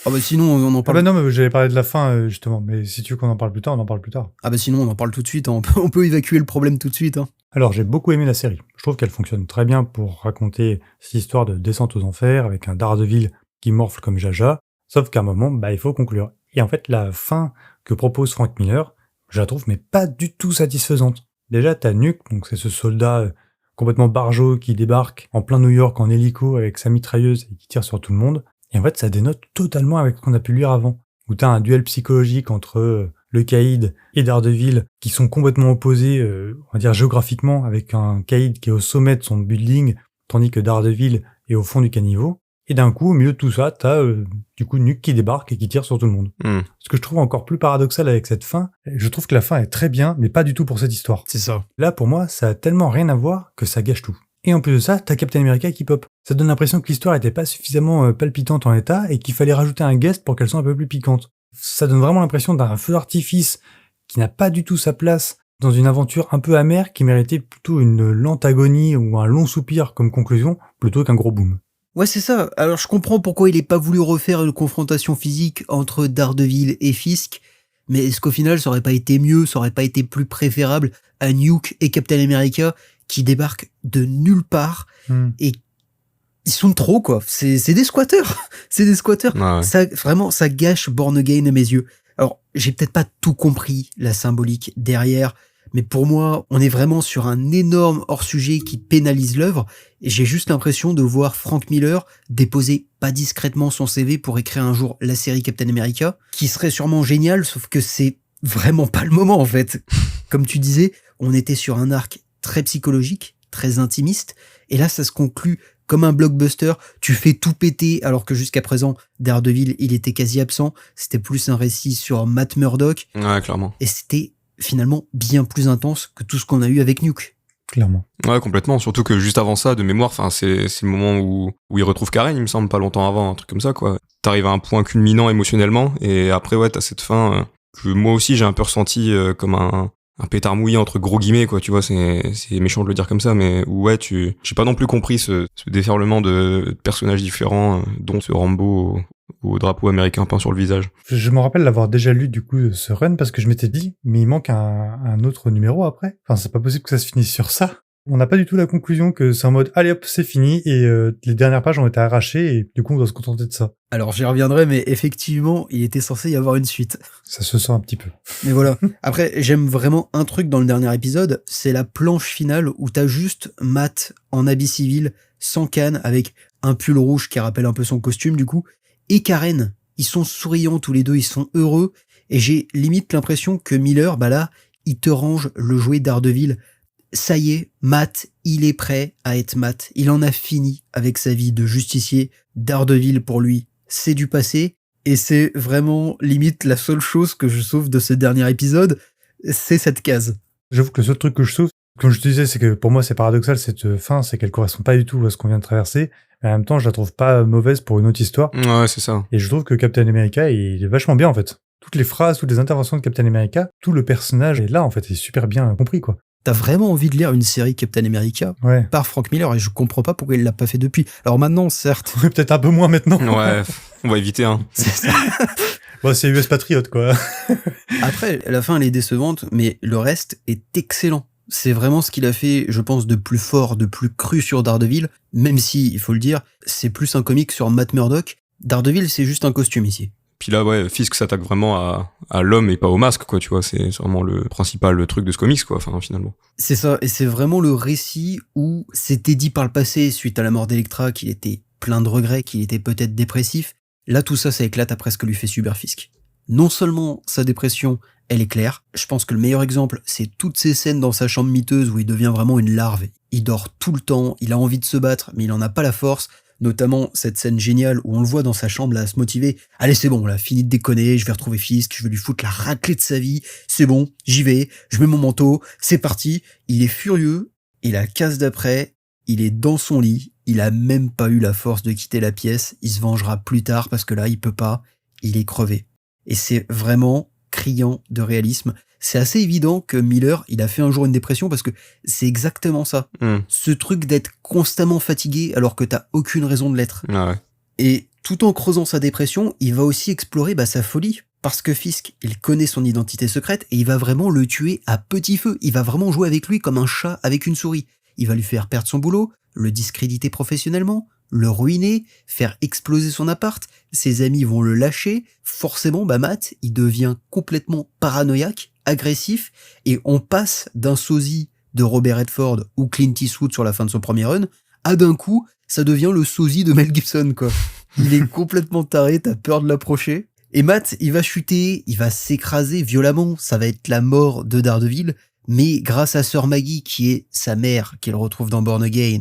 Ah bah sinon on en Ah parle. bah non, mais j'avais parlé de la fin, justement. Mais si tu veux qu'on en parle plus tard, on en parle plus tard. Ah bah sinon on en parle tout de suite, hein. On peut évacuer le problème tout de suite. Hein. Alors, j'ai beaucoup aimé la série. Je trouve qu'elle fonctionne très bien pour raconter cette histoire de descente aux enfers avec un Daredevil qui morfle comme Jaja. Sauf qu'à un moment, bah, il faut conclure. Et en fait, la fin que propose Frank Miller, je la trouve mais pas du tout satisfaisante. Déjà, t'as Nuke, donc c'est ce soldat complètement barjot qui débarque en plein New York en hélico avec sa mitrailleuse et qui tire sur tout le monde. Et en fait, ça dénote totalement avec ce qu'on a pu lire avant. Où t'as un duel psychologique entre le Caïd et Daredevil qui sont complètement opposés, on va dire géographiquement, avec un Caïd qui est au sommet de son building, tandis que Daredevil est au fond du caniveau. Et d'un coup, au milieu de tout ça, t'as du coup Nuke qui débarque et qui tire sur tout le monde. Ce que je trouve encore plus paradoxal avec cette fin, je trouve que la fin est très bien, mais pas du tout pour cette histoire. C'est ça. Là, pour moi, ça a tellement rien à voir que ça gâche tout. Et en plus de ça, t'as Captain America qui pop. Ça donne l'impression que l'histoire était pas suffisamment palpitante en l'état et qu'il fallait rajouter un guest pour qu'elle soit un peu plus piquante. Ça donne vraiment l'impression d'un feu d'artifice qui n'a pas du tout sa place dans une aventure un peu amère qui méritait plutôt une lente agonie ou un long soupir comme conclusion plutôt qu'un gros boom. Ouais, c'est ça. Alors, je comprends pourquoi il est pas voulu refaire une confrontation physique entre Daredevil et Fisk, mais est-ce qu'au final, ça aurait pas été mieux, ça aurait pas été plus préférable à Nuke et Captain America qui débarquent de nulle part et ils sont trop, quoi. C'est des squatteurs. C'est des squatteurs. Ouais. Ça, vraiment, ça gâche Born Again à mes yeux. Alors, j'ai peut-être pas tout compris, la symbolique derrière, mais pour moi, on est vraiment sur un énorme hors-sujet qui pénalise l'œuvre, et j'ai juste l'impression de voir Frank Miller déposer pas discrètement son CV pour écrire un jour la série Captain America, qui serait sûrement génial, sauf que c'est vraiment pas le moment, en fait. Comme tu disais, on était sur un arc très psychologique, très intimiste, et là, ça se conclut comme un blockbuster, tu fais tout péter, alors que jusqu'à présent, Daredevil, il était quasi absent, c'était plus un récit sur Matt Murdock, Ouais, clairement. et c'était finalement bien plus intense que tout ce qu'on a eu avec Nuke. Clairement. Ouais, complètement. Surtout que juste avant ça, de mémoire, enfin, c'est le moment où il retrouve Karen, il me semble, pas longtemps avant, un truc comme ça, quoi. T'arrives à un point culminant émotionnellement, et après, ouais, t'as cette fin que moi aussi j'ai un peu ressenti comme un pétard mouillé entre gros guillemets, quoi, tu vois, c'est méchant de le dire comme ça, mais ouais, j'ai pas non plus compris ce déferlement de personnages différents, dont ce Rambo au drapeau américain peint sur le visage. Je me rappelle l'avoir déjà lu, du coup, ce run, parce que je m'étais dit, mais il manque un autre numéro après. Enfin, c'est pas possible que ça se finisse sur ça. On n'a pas du tout la conclusion que c'est en mode, allez hop, c'est fini, et les dernières pages ont été arrachées, et du coup, on doit se contenter de ça. Alors j'y reviendrai, mais effectivement, il était censé y avoir une suite. Ça se sent un petit peu. Mais voilà. Après, j'aime vraiment un truc dans le dernier épisode, c'est la planche finale où t'as juste Matt en habit civil, sans canne, avec un pull rouge qui rappelle un peu son costume du coup, et Karen. Ils sont souriants tous les deux, ils sont heureux, et j'ai limite l'impression que Miller, bah là, il te range le jouet Daredevil. Ça y est, Matt, il est prêt à être Matt. Il en a fini avec sa vie de justicier. Daredevil, pour lui, c'est du passé. Et c'est vraiment, limite, la seule chose que je sauve de ce dernier épisode, c'est cette case. J'avoue que le seul truc que je sauve, comme je te disais, c'est que pour moi c'est paradoxal cette fin, c'est qu'elle correspond pas du tout à ce qu'on vient de traverser, mais en même temps je la trouve pas mauvaise pour une autre histoire, Ouais, c'est ça. et je trouve que Captain America il est vachement bien en fait. Toutes les phrases, toutes les interventions de Captain America, tout le personnage est là en fait, c'est super bien compris quoi. T'as vraiment envie de lire une série Captain America Ouais. par Frank Miller, et je comprends pas pourquoi il l'a pas fait depuis. Alors maintenant, certes, Peut-être un peu moins maintenant. Ouais, on va éviter, hein. c'est ça. Bon, c'est US Patriot quoi. Après, la fin, elle est décevante, mais le reste est excellent. C'est vraiment ce qu'il a fait, je pense, de plus fort, de plus cru sur Daredevil, même si, il faut le dire, c'est plus un comique sur Matt Murdock. Daredevil, c'est juste un costume ici. Puis là, ouais, Fisk s'attaque vraiment à l'homme et pas au masque, quoi, tu vois. C'est vraiment le principal truc de ce comics, quoi, enfin, finalement. C'est ça, et c'est vraiment le récit où c'était dit par le passé, suite à la mort d'Electra, qu'il était plein de regrets, qu'il était peut-être dépressif. Là, tout ça éclate après ce que lui fait subir Fisk. Non seulement sa dépression, elle est claire, je pense que le meilleur exemple, c'est toutes ces scènes dans sa chambre miteuse où il devient vraiment une larve. Il dort tout le temps, il a envie de se battre, mais il en a pas la force. Notamment cette scène géniale où on le voit dans sa chambre là, à se motiver. Allez, c'est bon, là, fini de déconner, je vais retrouver Fisk, je vais lui foutre la raclée de sa vie. C'est bon, j'y vais, je mets mon manteau, c'est parti. Il est furieux, et la case d'après, il est dans son lit, il a même pas eu la force de quitter la pièce, il se vengera plus tard parce que là, il peut pas, il est crevé. Et c'est vraiment criant de réalisme. C'est assez évident que Miller, il a fait un jour une dépression parce que c'est exactement ça. Ce truc d'être constamment fatigué alors que t'as aucune raison de l'être. Ah ouais. Et tout en creusant sa dépression, il va aussi explorer sa folie. Parce que Fisk, il connaît son identité secrète et il va vraiment le tuer à petit feu. Il va vraiment jouer avec lui comme un chat avec une souris. Il va lui faire perdre son boulot, le discréditer professionnellement, le ruiner, faire exploser son appart. Ses amis vont le lâcher. Forcément, Matt, il devient complètement paranoïaque, agressif, et on passe d'un sosie de Robert Redford ou Clint Eastwood sur la fin de son premier run à d'un coup, ça devient le sosie de Mel Gibson, quoi. Il est complètement taré, t'as peur de l'approcher. Et Matt, il va chuter, il va s'écraser violemment, ça va être la mort de Daredevil, mais grâce à Sœur Maggie, qui est sa mère, qu'il retrouve dans Born Again,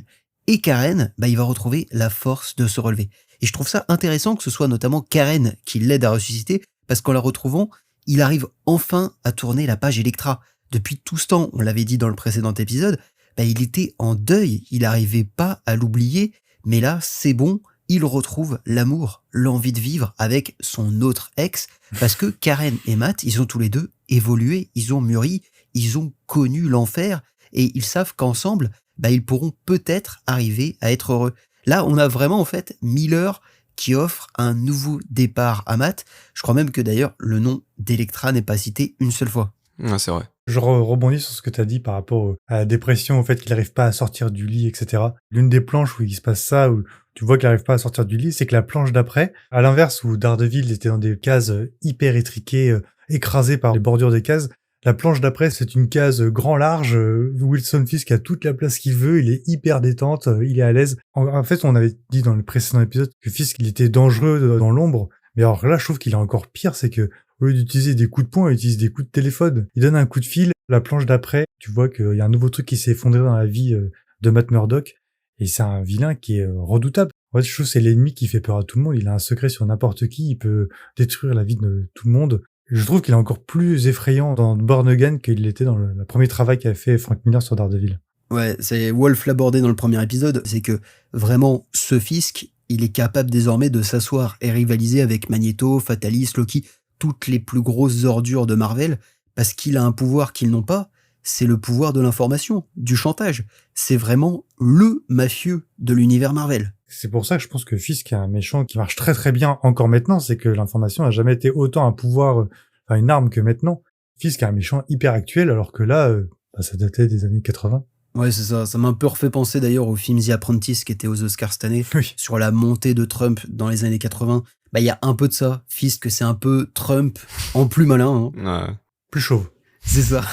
et Karen, il va retrouver la force de se relever. Et je trouve ça intéressant que ce soit notamment Karen qui l'aide à ressusciter, parce qu'en la retrouvant, il arrive enfin à tourner la page Elektra. Depuis tout ce temps, on l'avait dit dans le précédent épisode, il était en deuil, il n'arrivait pas à l'oublier, mais là, c'est bon, il retrouve l'amour, l'envie de vivre avec son autre ex, parce que Karen et Matt, ils ont tous les deux évolué, ils ont mûri, ils ont connu l'enfer, et ils savent qu'ensemble, ils pourront peut-être arriver à être heureux. Là, on a vraiment, en fait, Miller qui offre un nouveau départ à Matt. Je crois même que d'ailleurs, le nom d'Elektra n'est pas cité une seule fois. Ah, c'est vrai. Je rebondis sur ce que tu as dit par rapport à la dépression, au fait qu'il n'arrive pas à sortir du lit, etc. L'une des planches où il se passe ça, où tu vois qu'il n'arrive pas à sortir du lit, c'est que la planche d'après, à l'inverse, où Daredevil était dans des cases hyper étriquées, écrasées par les bordures des cases, la planche d'après, c'est une case grand large. Wilson Fisk a toute la place qu'il veut, il est hyper détente, il est à l'aise. En fait, on avait dit dans le précédent épisode que Fisk, il était dangereux dans l'ombre. Mais alors là, je trouve qu'il est encore pire, c'est que au lieu d'utiliser des coups de poing, il utilise des coups de téléphone. Il donne un coup de fil. La planche d'après, tu vois qu'il y a un nouveau truc qui s'est effondré dans la vie de Matt Murdock. Et c'est un vilain qui est redoutable. En fait, je trouve que c'est l'ennemi qui fait peur à tout le monde. Il a un secret sur n'importe qui. Il peut détruire la vie de tout le monde. Je trouve qu'il est encore plus effrayant dans Born Again qu'il l'était dans le premier travail qu'a fait Frank Miller sur Daredevil. Ouais, c'est Wolf l'abordait dans le premier épisode. C'est que vraiment, ce Fisk, il est capable désormais de s'asseoir et rivaliser avec Magneto, Fatalis, Loki, toutes les plus grosses ordures de Marvel, parce qu'il a un pouvoir qu'ils n'ont pas, c'est le pouvoir de l'information, du chantage. C'est vraiment le mafieux de l'univers Marvel. C'est pour ça que je pense que Fisk est un méchant qui marche très très bien encore maintenant, c'est que l'information a jamais été autant un pouvoir, une arme que maintenant. Fisk est un méchant hyper actuel, alors que là, ça datait des années 80. Ouais, c'est ça. Ça m'a un peu refait penser d'ailleurs au film The Apprentice qui était aux Oscars cette année, Oui. sur la montée de Trump dans les années 80. Il y a un peu de ça. Fisk, c'est un peu Trump en plus malin. Ouais. Plus chauve. C'est ça.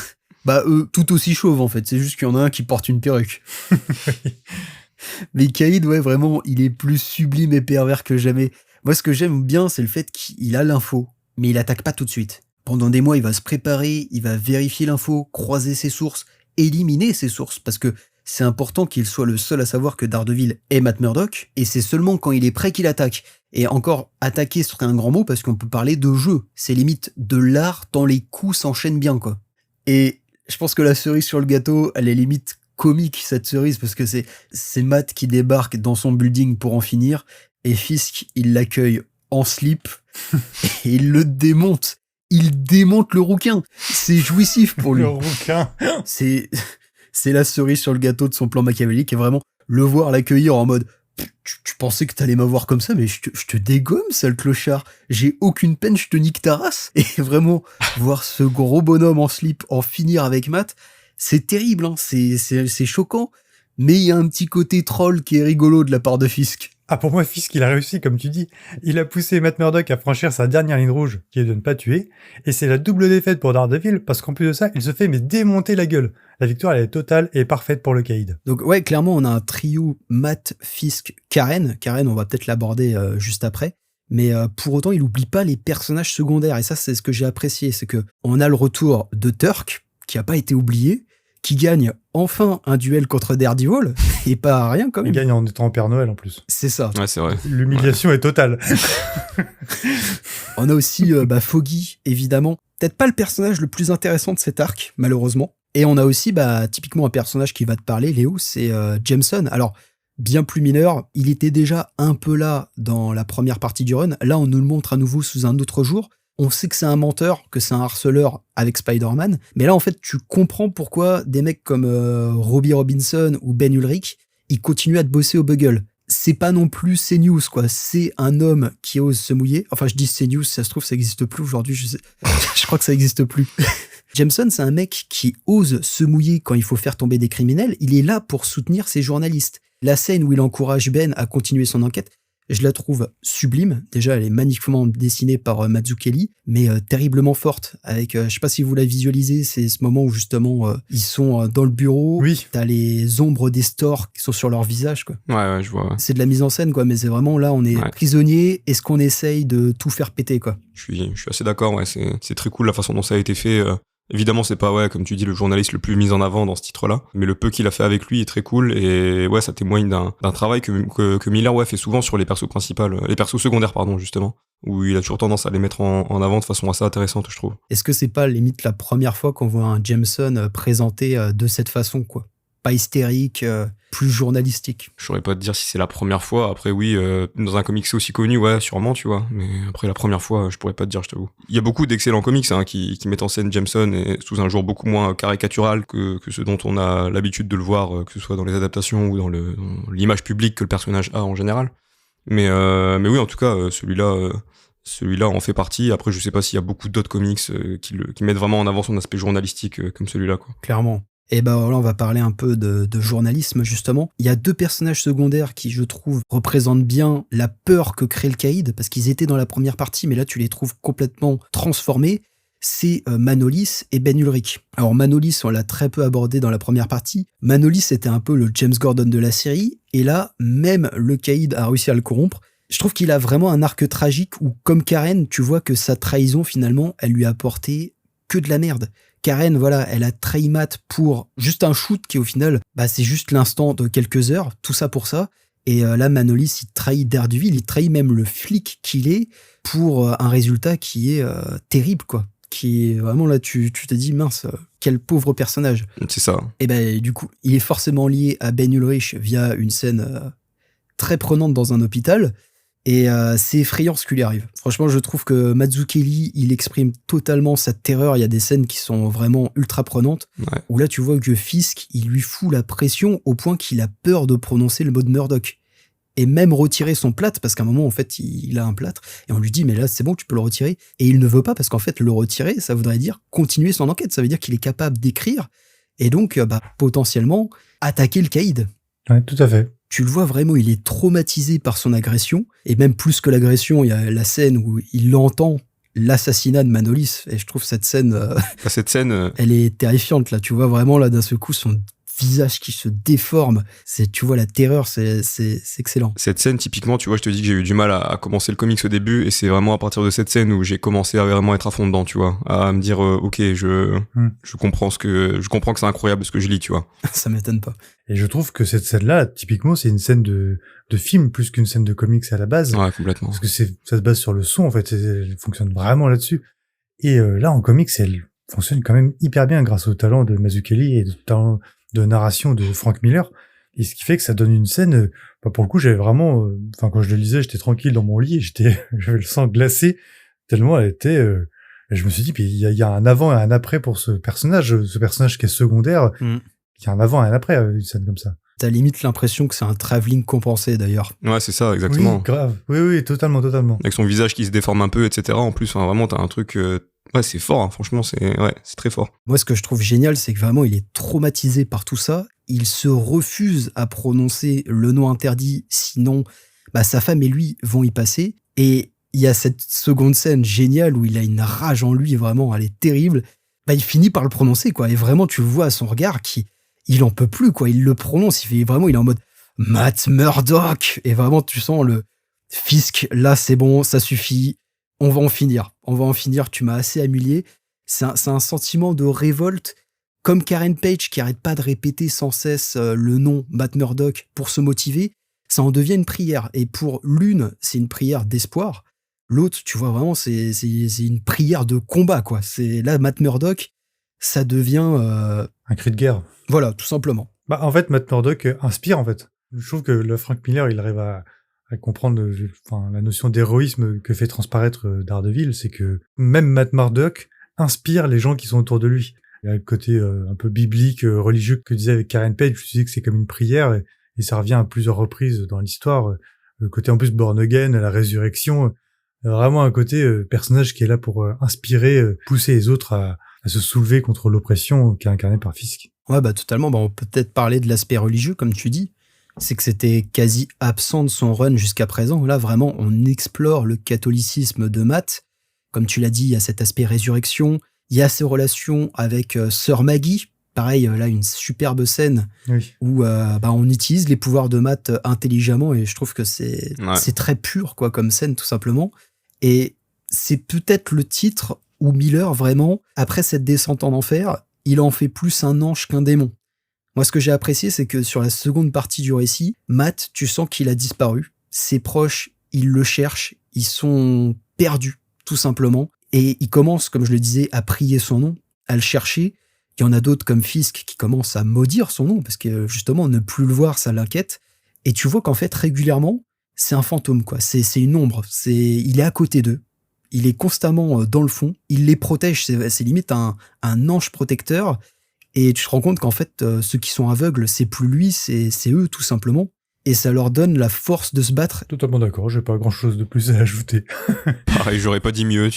Eux, tout aussi chauve en fait. C'est juste qu'il y en a un qui porte une perruque. Mais Caïd, ouais, vraiment, il est plus sublime et pervers que jamais. Moi, ce que j'aime bien, c'est le fait qu'il a l'info, mais il attaque pas tout de suite. Pendant des mois, il va se préparer, il va vérifier l'info, croiser ses sources, éliminer ses sources, parce que c'est important qu'il soit le seul à savoir que Daredevil est Matt Murdock, et c'est seulement quand il est prêt qu'il attaque. Et encore, attaquer serait un grand mot, parce qu'on peut parler de jeu. C'est limite de l'art, tant les coups s'enchaînent bien, quoi. Et je pense que la cerise sur le gâteau, elle est limite comique, cette cerise, parce que c'est Matt qui débarque dans son building pour en finir, et Fisk, il l'accueille en slip, et il le démonte. Il démonte le rouquin. C'est jouissif pour lui. Le rouquin. C'est la cerise sur le gâteau de son plan machiavélique, et vraiment, le voir l'accueillir en mode tu pensais que t'allais m'avoir comme ça, mais je te dégomme, sale clochard. J'ai aucune peine, je te nique ta race. Et vraiment, voir ce gros bonhomme en slip en finir avec Matt, c'est terrible, hein. C'est choquant. Mais il y a un petit côté troll qui est rigolo de la part de Fisk. Ah, pour moi, Fisk, il a réussi, comme tu dis. Il a poussé Matt Murdock à franchir sa dernière ligne rouge, qui est de ne pas tuer. Et c'est la double défaite pour Daredevil, parce qu'en plus de ça, il se fait démonter la gueule. La victoire, elle est totale et parfaite pour le Caïd. Donc ouais, clairement, on a un trio Matt, Fisk, Karen. Karen, on va peut-être l'aborder juste après. Mais pour autant, il oublie pas les personnages secondaires. Et ça, c'est ce que j'ai apprécié. C'est que on a le retour de Turk, qui a pas été oublié, qui gagne enfin un duel contre Daredevil, et pas rien quand Il même. gagne en étant en Père Noël en plus. C'est ça. Ouais, c'est vrai. L'humiliation est totale. On a aussi Foggy, évidemment. Peut-être pas le personnage le plus intéressant de cet arc, malheureusement. Et on a aussi typiquement un personnage qui va te parler, Léo, c'est Jameson. Alors, bien plus mineur, il était déjà un peu là dans la première partie du run. Là, on nous le montre à nouveau sous un autre jour. On sait que c'est un menteur, que c'est un harceleur avec Spider-Man. Mais là, en fait, tu comprends pourquoi des mecs comme Robbie Robinson ou Ben Ulrich, ils continuent à te bosser au Bugle. C'est pas non plus CNews, quoi. C'est un homme qui ose se mouiller. Enfin, je dis CNews, ça se trouve, ça existe plus aujourd'hui. Je crois que ça existe plus. Jameson, c'est un mec qui ose se mouiller quand il faut faire tomber des criminels. Il est là pour soutenir ses journalistes. La scène où il encourage Ben à continuer son enquête, je la trouve sublime. Déjà, elle est magnifiquement dessinée par Mazzucchelli, mais terriblement forte. Avec, je sais pas si vous la visualisez, c'est ce moment où justement ils sont dans le bureau. Oui. T'as les ombres des stores qui sont sur leur visage, quoi. Ouais, je vois. Ouais. C'est de la mise en scène, quoi. Mais c'est vraiment là, on est prisonnier. Est-ce qu'on essaye de tout faire péter, quoi? Je suis assez d'accord. Ouais, c'est très cool la façon dont ça a été fait. Évidemment, c'est pas, comme tu dis, le journaliste le plus mis en avant dans ce titre-là, mais le peu qu'il a fait avec lui est très cool, et ouais, ça témoigne d'un travail que Miller, fait souvent sur les persos les persos secondaires, pardon, justement, où il a toujours tendance à les mettre en avant de façon assez intéressante, je trouve. Est-ce que c'est pas limite la première fois qu'on voit un Jameson présenté de cette façon, quoi? Pas hystérique, plus journalistique. Je saurais pas te dire si c'est la première fois. Après, oui, dans un comics aussi connu, ouais, sûrement, tu vois. Mais après, la première fois, je pourrais pas te dire, je t'avoue. Il y a beaucoup d'excellents comics qui mettent en scène Jameson et sous un jour beaucoup moins caricatural que ce dont on a l'habitude de le voir, que ce soit dans les adaptations ou dans l'image publique que le personnage a en général. Mais oui, en tout cas, celui-là en fait partie. Après, je sais pas s'il y a beaucoup d'autres comics qui mettent vraiment en avant son aspect journalistique comme celui-là, quoi. Clairement. Et là, on va parler un peu de journalisme, justement. Il y a 2 personnages secondaires qui, je trouve, représentent bien la peur que crée le caïd, parce qu'ils étaient dans la première partie, mais là, tu les trouves complètement transformés. C'est Manolis et Ben Ulrich. Alors, Manolis, on l'a très peu abordé dans la première partie. Manolis, c'était un peu le James Gordon de la série, et là, même le caïd a réussi à le corrompre. Je trouve qu'il a vraiment un arc tragique où, comme Karen, tu vois que sa trahison, finalement, elle lui a apporté que de la merde. Karen, voilà, elle a trahi Matt pour juste un shoot qui, au final, c'est juste l'instant de quelques heures, tout ça pour ça. Et là, Manolis, il trahit Daredevil, il trahit même le flic qu'il est pour un résultat qui est terrible, quoi. Qui est vraiment là, tu te dis, mince, quel pauvre personnage. C'est ça. Et du coup, il est forcément lié à Ben Ulrich via une scène très prenante dans un hôpital. Et c'est effrayant ce qui lui arrive. Franchement, je trouve que Mazzucchelli, il exprime totalement sa terreur. Il y a des scènes qui sont vraiment ultra prenantes. Ouais. Où là, tu vois que Fisk, il lui fout la pression au point qu'il a peur de prononcer le mot de Murdoch. Et même retirer son plâtre, parce qu'à un moment, en fait, il a un plâtre. Et on lui dit, mais là, c'est bon, tu peux le retirer. Et il ne veut pas, parce qu'en fait, le retirer, ça voudrait dire continuer son enquête. Ça veut dire qu'il est capable d'écrire. Et donc, potentiellement, attaquer le caïd. Ouais, tout à fait. Tu le vois vraiment, il est traumatisé par son agression. Et même plus que l'agression, il y a la scène où il entend l'assassinat de Manolis. Et je trouve cette scène, elle est terrifiante, là. Tu vois vraiment, là, d'un seul coup, son visage qui se déforme. Tu vois la terreur, c'est excellent. Cette scène, typiquement, tu vois, je te dis que j'ai eu du mal à commencer le comics au début, et c'est vraiment à partir de cette scène où j'ai commencé à vraiment être à fond dedans, tu vois, à me dire, ok, je comprends que c'est incroyable ce que je lis, tu vois. Ça m'étonne pas. Et je trouve que cette scène-là, typiquement, c'est une scène de film plus qu'une scène de comics à la base. Ouais, complètement. Parce que ça se base sur le son, en fait, elle fonctionne vraiment là-dessus. Et là, en comics, elle fonctionne quand même hyper bien grâce au talent de Mazzucchelli et au talent de narration de Frank Miller. Et ce qui fait que ça donne une scène, pour le coup, j'avais vraiment, quand je le lisais, j'étais tranquille dans mon lit et j'avais le sang glacé tellement elle était, et je me suis dit, puis il y a un avant et un après pour ce personnage qui est secondaire. Il y a un avant et un après, une scène comme ça. T'as limite l'impression que c'est un travelling compensé, d'ailleurs. Ouais, c'est ça, exactement. Oui, grave. Oui, totalement. Avec son visage qui se déforme un peu, etc. En plus, vraiment, t'as un truc, ouais, c'est fort, hein. Franchement, c'est très fort. Moi, ce que je trouve génial, c'est que vraiment, il est traumatisé par tout ça. Il se refuse à prononcer le nom interdit, sinon, sa femme et lui vont y passer. Et il y a cette seconde scène géniale où il a une rage en lui, vraiment, elle est terrible. Il finit par le prononcer, quoi. Et vraiment, tu le vois à son regard il en peut plus, quoi. Il le prononce, il est en mode Matt Murdock. Et vraiment, tu sens le Fisk, là, c'est bon, ça suffit. On va en finir, tu m'as assez humilié. C'est un sentiment de révolte comme Karen Page qui arrête pas de répéter sans cesse le nom Matt Murdock pour se motiver, ça en devient une prière. Et pour l'une, c'est une prière d'espoir. L'autre, tu vois vraiment, c'est une prière de combat, quoi. C'est là, Matt Murdock, ça devient un cri de guerre. Voilà, tout simplement. Bah, en fait, Matt Murdock inspire, en fait. Je trouve que le Frank Miller, il arrive à comprendre la notion d'héroïsme que fait transparaître Daredevil, c'est que même Matt Murdock inspire les gens qui sont autour de lui. Il y a le côté un peu biblique, religieux que tu disais avec Karen Page, je disais que c'est comme une prière, et ça revient à plusieurs reprises dans l'histoire. Le côté en plus born again, la résurrection, vraiment un côté personnage qui est là pour inspirer, pousser les autres à se soulever contre l'oppression qui est incarnée par Fisk. Ouais, bah totalement. Bah, on peut peut-être parler de l'aspect religieux, comme tu dis. C'est que c'était quasi absent de son run jusqu'à présent. Là, vraiment, on explore le catholicisme de Matt. Comme tu l'as dit, il y a cet aspect résurrection. Il y a ses relations avec Sœur Maggie. Pareil, là, une superbe scène où on utilise les pouvoirs de Matt intelligemment, et je trouve que c'est très pur, quoi, comme scène, tout simplement. Et c'est peut-être le titre où Miller, vraiment, après cette descente en enfer, il en fait plus un ange qu'un démon. Moi, ce que j'ai apprécié, c'est que sur la seconde partie du récit, Matt, tu sens qu'il a disparu. Ses proches, ils le cherchent, ils sont perdus, tout simplement. Et ils commencent, comme je le disais, à prier son nom, à le chercher. Il y en a d'autres comme Fisk qui commencent à maudire son nom, parce que justement, ne plus le voir, ça l'inquiète. Et tu vois qu'en fait, régulièrement, c'est un fantôme, quoi. C'est une ombre. Il est à côté d'eux. Il est constamment dans le fond. Il les protège. C'est limite un ange protecteur. Et tu te rends compte qu'en fait, ceux qui sont aveugles, c'est plus lui, c'est eux, tout simplement. Et ça leur donne la force de se battre. Totalement d'accord, j'ai pas grand-chose de plus à ajouter. Pareil, j'aurais pas dit mieux,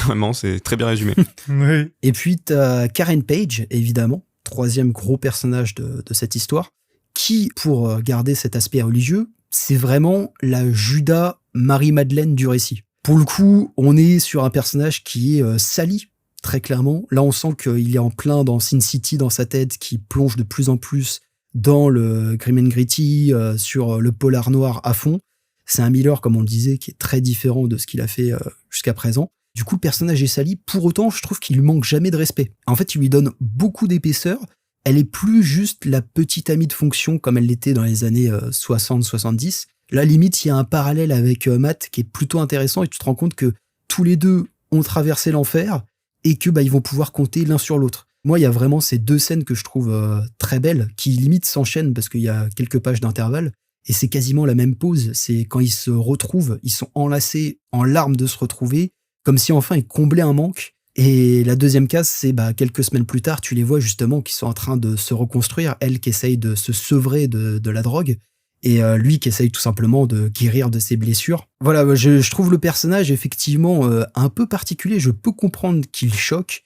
vraiment, c'est très bien résumé. Oui. Et puis, t'as Karen Page, évidemment, troisième gros personnage de cette histoire, qui, pour garder cet aspect religieux, c'est vraiment la Judas Marie-Madeleine du récit. Pour le coup, on est sur un personnage qui est sali, très clairement. Là, on sent qu'il est en plein dans Sin City, dans sa tête, qui plonge de plus en plus dans le grim and gritty, sur le polar noir à fond. C'est un Miller, comme on le disait, qui est très différent de ce qu'il a fait jusqu'à présent. Du coup, le personnage est sali. Pour autant, je trouve qu'il lui manque jamais de respect. En fait, il lui donne beaucoup d'épaisseur. Elle est plus juste la petite amie de fonction comme elle l'était dans les années 60-70. Là, limite, il y a un parallèle avec Matt qui est plutôt intéressant, et tu te rends compte que tous les deux ont traversé l'enfer et que ils vont pouvoir compter l'un sur l'autre. Moi, il y a vraiment ces deux scènes que je trouve très belles, qui limite s'enchaînent parce qu'il y a quelques pages d'intervalle, et c'est quasiment la même pause. C'est quand ils se retrouvent, ils sont enlacés en larmes de se retrouver, comme si enfin ils comblaient un manque. Et la deuxième case, c'est quelques semaines plus tard, tu les vois justement qui sont en train de se reconstruire, elle qui essaye de se sevrer de la drogue, et lui qui essaye tout simplement de guérir de ses blessures. Voilà, je trouve le personnage effectivement un peu particulier. Je peux comprendre qu'il choque,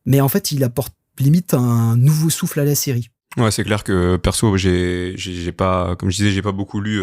mais en fait, il apporte limite un nouveau souffle à la série. Ouais, c'est clair que perso, j'ai pas, comme je disais, j'ai pas beaucoup lu,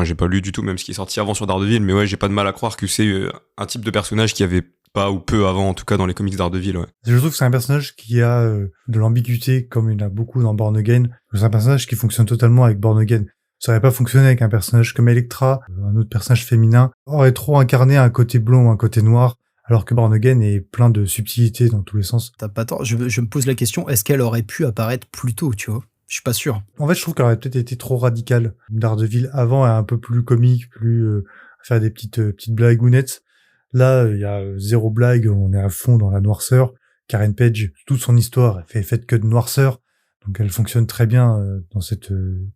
j'ai pas lu du tout même ce qui est sorti avant sur Daredevil, mais ouais, j'ai pas de mal à croire que c'est un type de personnage qui avait pas ou peu avant, en tout cas dans les comics Daredevil, ouais. Je trouve que c'est un personnage qui a de l'ambiguïté, comme il y en a beaucoup dans Born Again. C'est un personnage qui fonctionne totalement avec Born Again. Ça aurait pas fonctionné avec un personnage comme Elektra, un autre personnage féminin aurait trop incarné un côté blond ou un côté noir, alors que Born Again est plein de subtilités dans tous les sens. T'as pas tort. Je me pose la question, est-ce qu'elle aurait pu apparaître plus tôt, tu vois? Je suis pas sûr. En fait, je trouve qu'elle aurait peut-être été trop radicale. Daredevil avant est un peu plus comique, plus faire des petites blagounettes. Là, il y a zéro blague, on est à fond dans la noirceur. Karen Page, toute son histoire est faite que de noirceur. Donc elle fonctionne très bien dans cette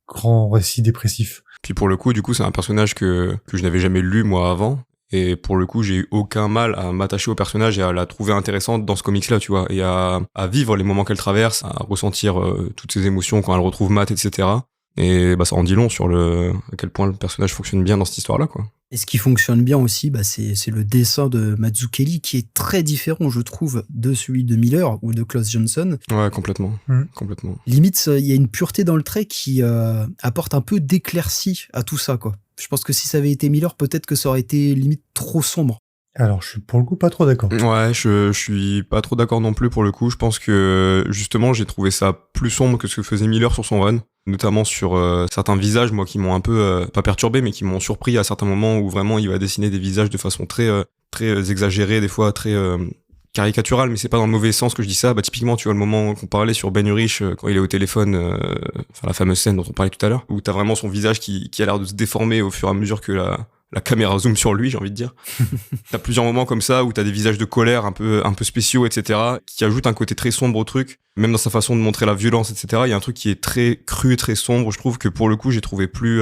grand récit dépressif. Puis pour le coup, du coup, c'est un personnage que je n'avais jamais lu moi avant. Et pour le coup, j'ai eu aucun mal à m'attacher au personnage et à la trouver intéressante dans ce comics-là, tu vois. Et à vivre les moments qu'elle traverse, à ressentir toutes ses émotions quand elle retrouve Matt, etc. Et ça en dit long sur à quel point le personnage fonctionne bien dans cette histoire-là, quoi. Et ce qui fonctionne bien aussi, c'est le dessin de Mazzucchelli qui est très différent, je trouve, de celui de Miller ou de Klaus Johnson. Ouais, complètement. Complètement. Limite, il y a une pureté dans le trait qui apporte un peu d'éclaircie à tout ça, quoi. Je pense que si ça avait été Miller, peut-être que ça aurait été limite trop sombre. Alors, je suis pour le coup pas trop d'accord. Ouais, je suis pas trop d'accord non plus pour le coup. Je pense que, justement, j'ai trouvé ça plus sombre que ce que faisait Miller sur son run. Notamment sur certains visages, moi, qui m'ont un peu, pas perturbé, mais qui m'ont surpris à certains moments où vraiment il va dessiner des visages de façon très exagérée, des fois très caricatural, mais c'est pas dans le mauvais sens que je dis ça. Bah, typiquement, tu vois le moment qu'on parlait sur Ben Urich, quand il est au téléphone, enfin, la fameuse scène dont on parlait tout à l'heure, où t'as vraiment son visage qui a l'air de se déformer au fur et à mesure que la caméra zoom sur lui, j'ai envie de dire. T'as plusieurs moments comme ça où t'as des visages de colère un peu spéciaux, etc., qui ajoutent un côté très sombre au truc. Même dans sa façon de montrer la violence, etc., il y a un truc qui est très cru, très sombre. Je trouve que pour le coup, j'ai trouvé plus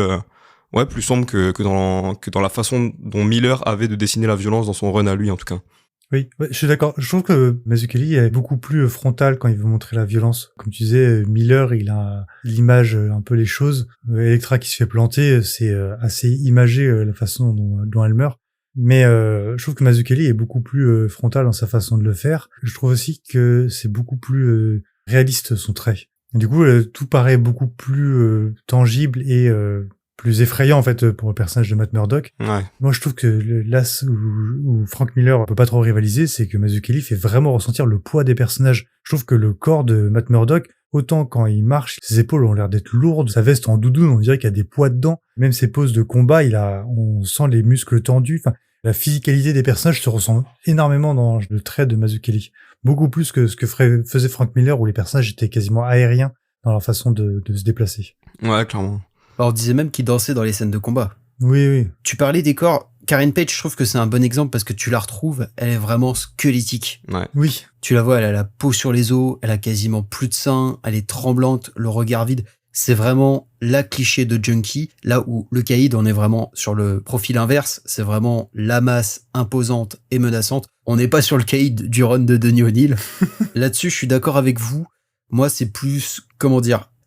sombre que dans la façon dont Miller avait de dessiner la violence dans son run à lui, en tout cas. Oui, ouais, je suis d'accord. Je trouve que Mazzucchelli est beaucoup plus frontal quand il veut montrer la violence. Comme tu disais, Miller, il a l'image un peu les choses. Elektra qui se fait planter, c'est assez imagé la façon dont elle meurt. Mais je trouve que Mazzucchelli est beaucoup plus frontal dans sa façon de le faire. Je trouve aussi que c'est beaucoup plus réaliste son trait. Et du coup, tout paraît beaucoup plus tangible et plus effrayant en fait pour le personnage de Matt Murdock. Ouais. Moi je trouve que là où Frank Miller peut pas trop rivaliser, c'est que Mazzucchelli fait vraiment ressentir le poids des personnages. Je trouve que le corps de Matt Murdock, autant quand il marche, ses épaules ont l'air d'être lourdes, sa veste en doudoune, on dirait qu'il y a des poids dedans. Même ses poses de combat, on sent les muscles tendus. Enfin, la physicalité des personnages se ressent énormément dans le trait de Mazzucchelli. Beaucoup plus que ce que faisait Frank Miller où les personnages étaient quasiment aériens dans leur façon de se déplacer. Ouais, clairement. On disait même qu'il dansait dans les scènes de combat. Oui. Tu parlais des corps. Karen Page, je trouve que c'est un bon exemple parce que tu la retrouves, elle est vraiment squelettique. Ouais. Oui. Tu la vois, elle a la peau sur les os, elle a quasiment plus de seins, elle est tremblante, le regard vide. C'est vraiment la cliché de junkie, là où le caïd, on est vraiment sur le profil inverse, c'est vraiment la masse imposante et menaçante. On n'est pas sur le caïd du run de Denis O'Neill. Là-dessus, je suis d'accord avec vous. Moi, c'est plus,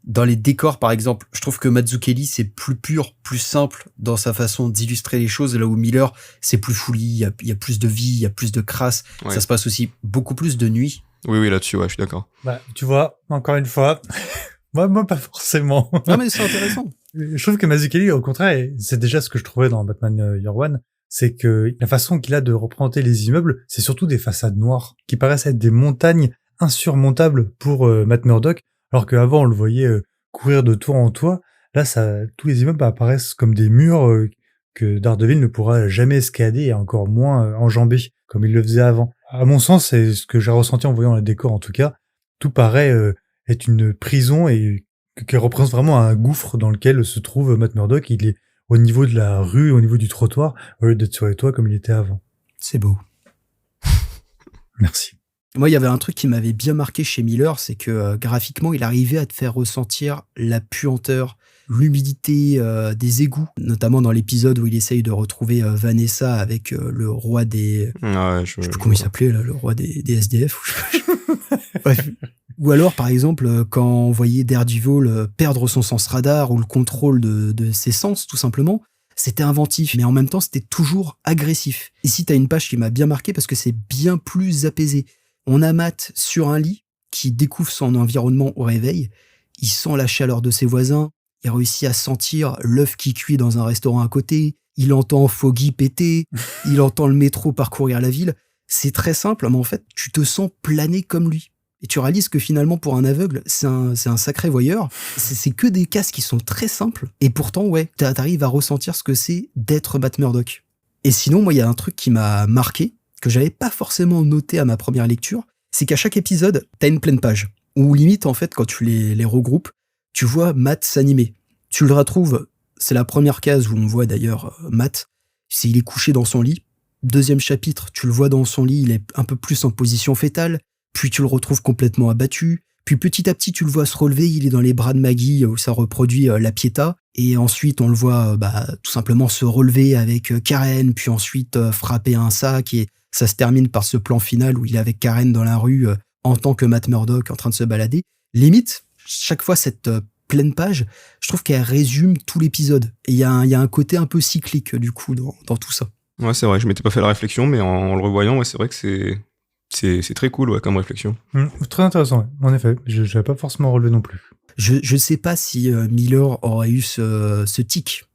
dans les décors, par exemple, je trouve que Mazzucchelli, c'est plus pur, plus simple dans sa façon d'illustrer les choses, là où Miller, c'est plus fouillis, il y a plus de vie, il y a plus de crasse. Ouais. Ça se passe aussi beaucoup plus de nuit. Oui, là-dessus, ouais, je suis d'accord. Bah, tu vois, encore une fois, moi, pas forcément. Non, mais c'est intéressant. Je trouve que Mazzucchelli, au contraire, c'est déjà ce que je trouvais dans Batman Year One, c'est que la façon qu'il a de représenter les immeubles, c'est surtout des façades noires, qui paraissent être des montagnes insurmontables pour Matt Murdock, alors qu'avant on le voyait courir de toit en toit. Là, tous les immeubles apparaissent comme des murs que Daredevil ne pourra jamais escalader et encore moins enjamber comme il le faisait avant. À mon sens, c'est ce que j'ai ressenti en voyant le décor en tout cas. Tout paraît être une prison et qui représente vraiment un gouffre dans lequel se trouve Matt Murdock. Il est au niveau de la rue, au niveau du trottoir, au lieu d'être sur les toits comme il était avant. C'est beau. Merci. Moi, il y avait un truc qui m'avait bien marqué chez Miller, c'est que graphiquement, il arrivait à te faire ressentir la puanteur, l'humidité des égouts, notamment dans l'épisode où il essaye de retrouver Vanessa avec le roi des... Ouais, je sais plus comment il s'appelait, là, le roi des SDF. Bref. Ou alors, par exemple, quand on voyait Daredevil perdre son sens radar ou le contrôle de ses sens, tout simplement, c'était inventif, mais en même temps, c'était toujours agressif. Ici, t'as une page qui m'a bien marqué parce que c'est bien plus apaisé. On a Matt sur un lit qui découvre son environnement au réveil. Il sent la chaleur de ses voisins. Il réussit à sentir l'œuf qui cuit dans un restaurant à côté. Il entend Foggy péter. Il entend le métro parcourir la ville. C'est très simple, mais en fait, tu te sens planer comme lui. Et tu réalises que finalement, pour un aveugle, c'est un sacré voyeur. C'est que des cases qui sont très simples. Et pourtant, ouais, t'arrives à ressentir ce que c'est d'être Matt Murdock. Et sinon, moi, il y a un truc qui m'a marqué, que j'avais pas forcément noté à ma première lecture, c'est qu'à chaque épisode, t'as une pleine page. Ou limite, en fait, quand tu les regroupes, tu vois Matt s'animer. Tu le retrouves, c'est la première case où on voit d'ailleurs Matt, il est couché dans son lit. Deuxième chapitre, tu le vois dans son lit, il est un peu plus en position fétale, puis tu le retrouves complètement abattu, puis petit à petit tu le vois se relever, il est dans les bras de Maggie où ça reproduit la Pietà, et ensuite on le voit tout simplement se relever avec Karen, puis ensuite frapper un sac, et ça se termine par ce plan final où il est avec Karen dans la rue en tant que Matt Murdock en train de se balader. Limite, chaque fois cette pleine page, je trouve qu'elle résume tout l'épisode. Et il y a un côté un peu cyclique du coup dans tout ça. Ouais, c'est vrai, je m'étais pas fait la réflexion, mais en le revoyant, ouais, c'est vrai que c'est très cool, ouais, comme réflexion. Très intéressant, ouais. En effet. Je l'avais pas forcément relevé non plus. Je sais pas si Miller aurait eu ce tic.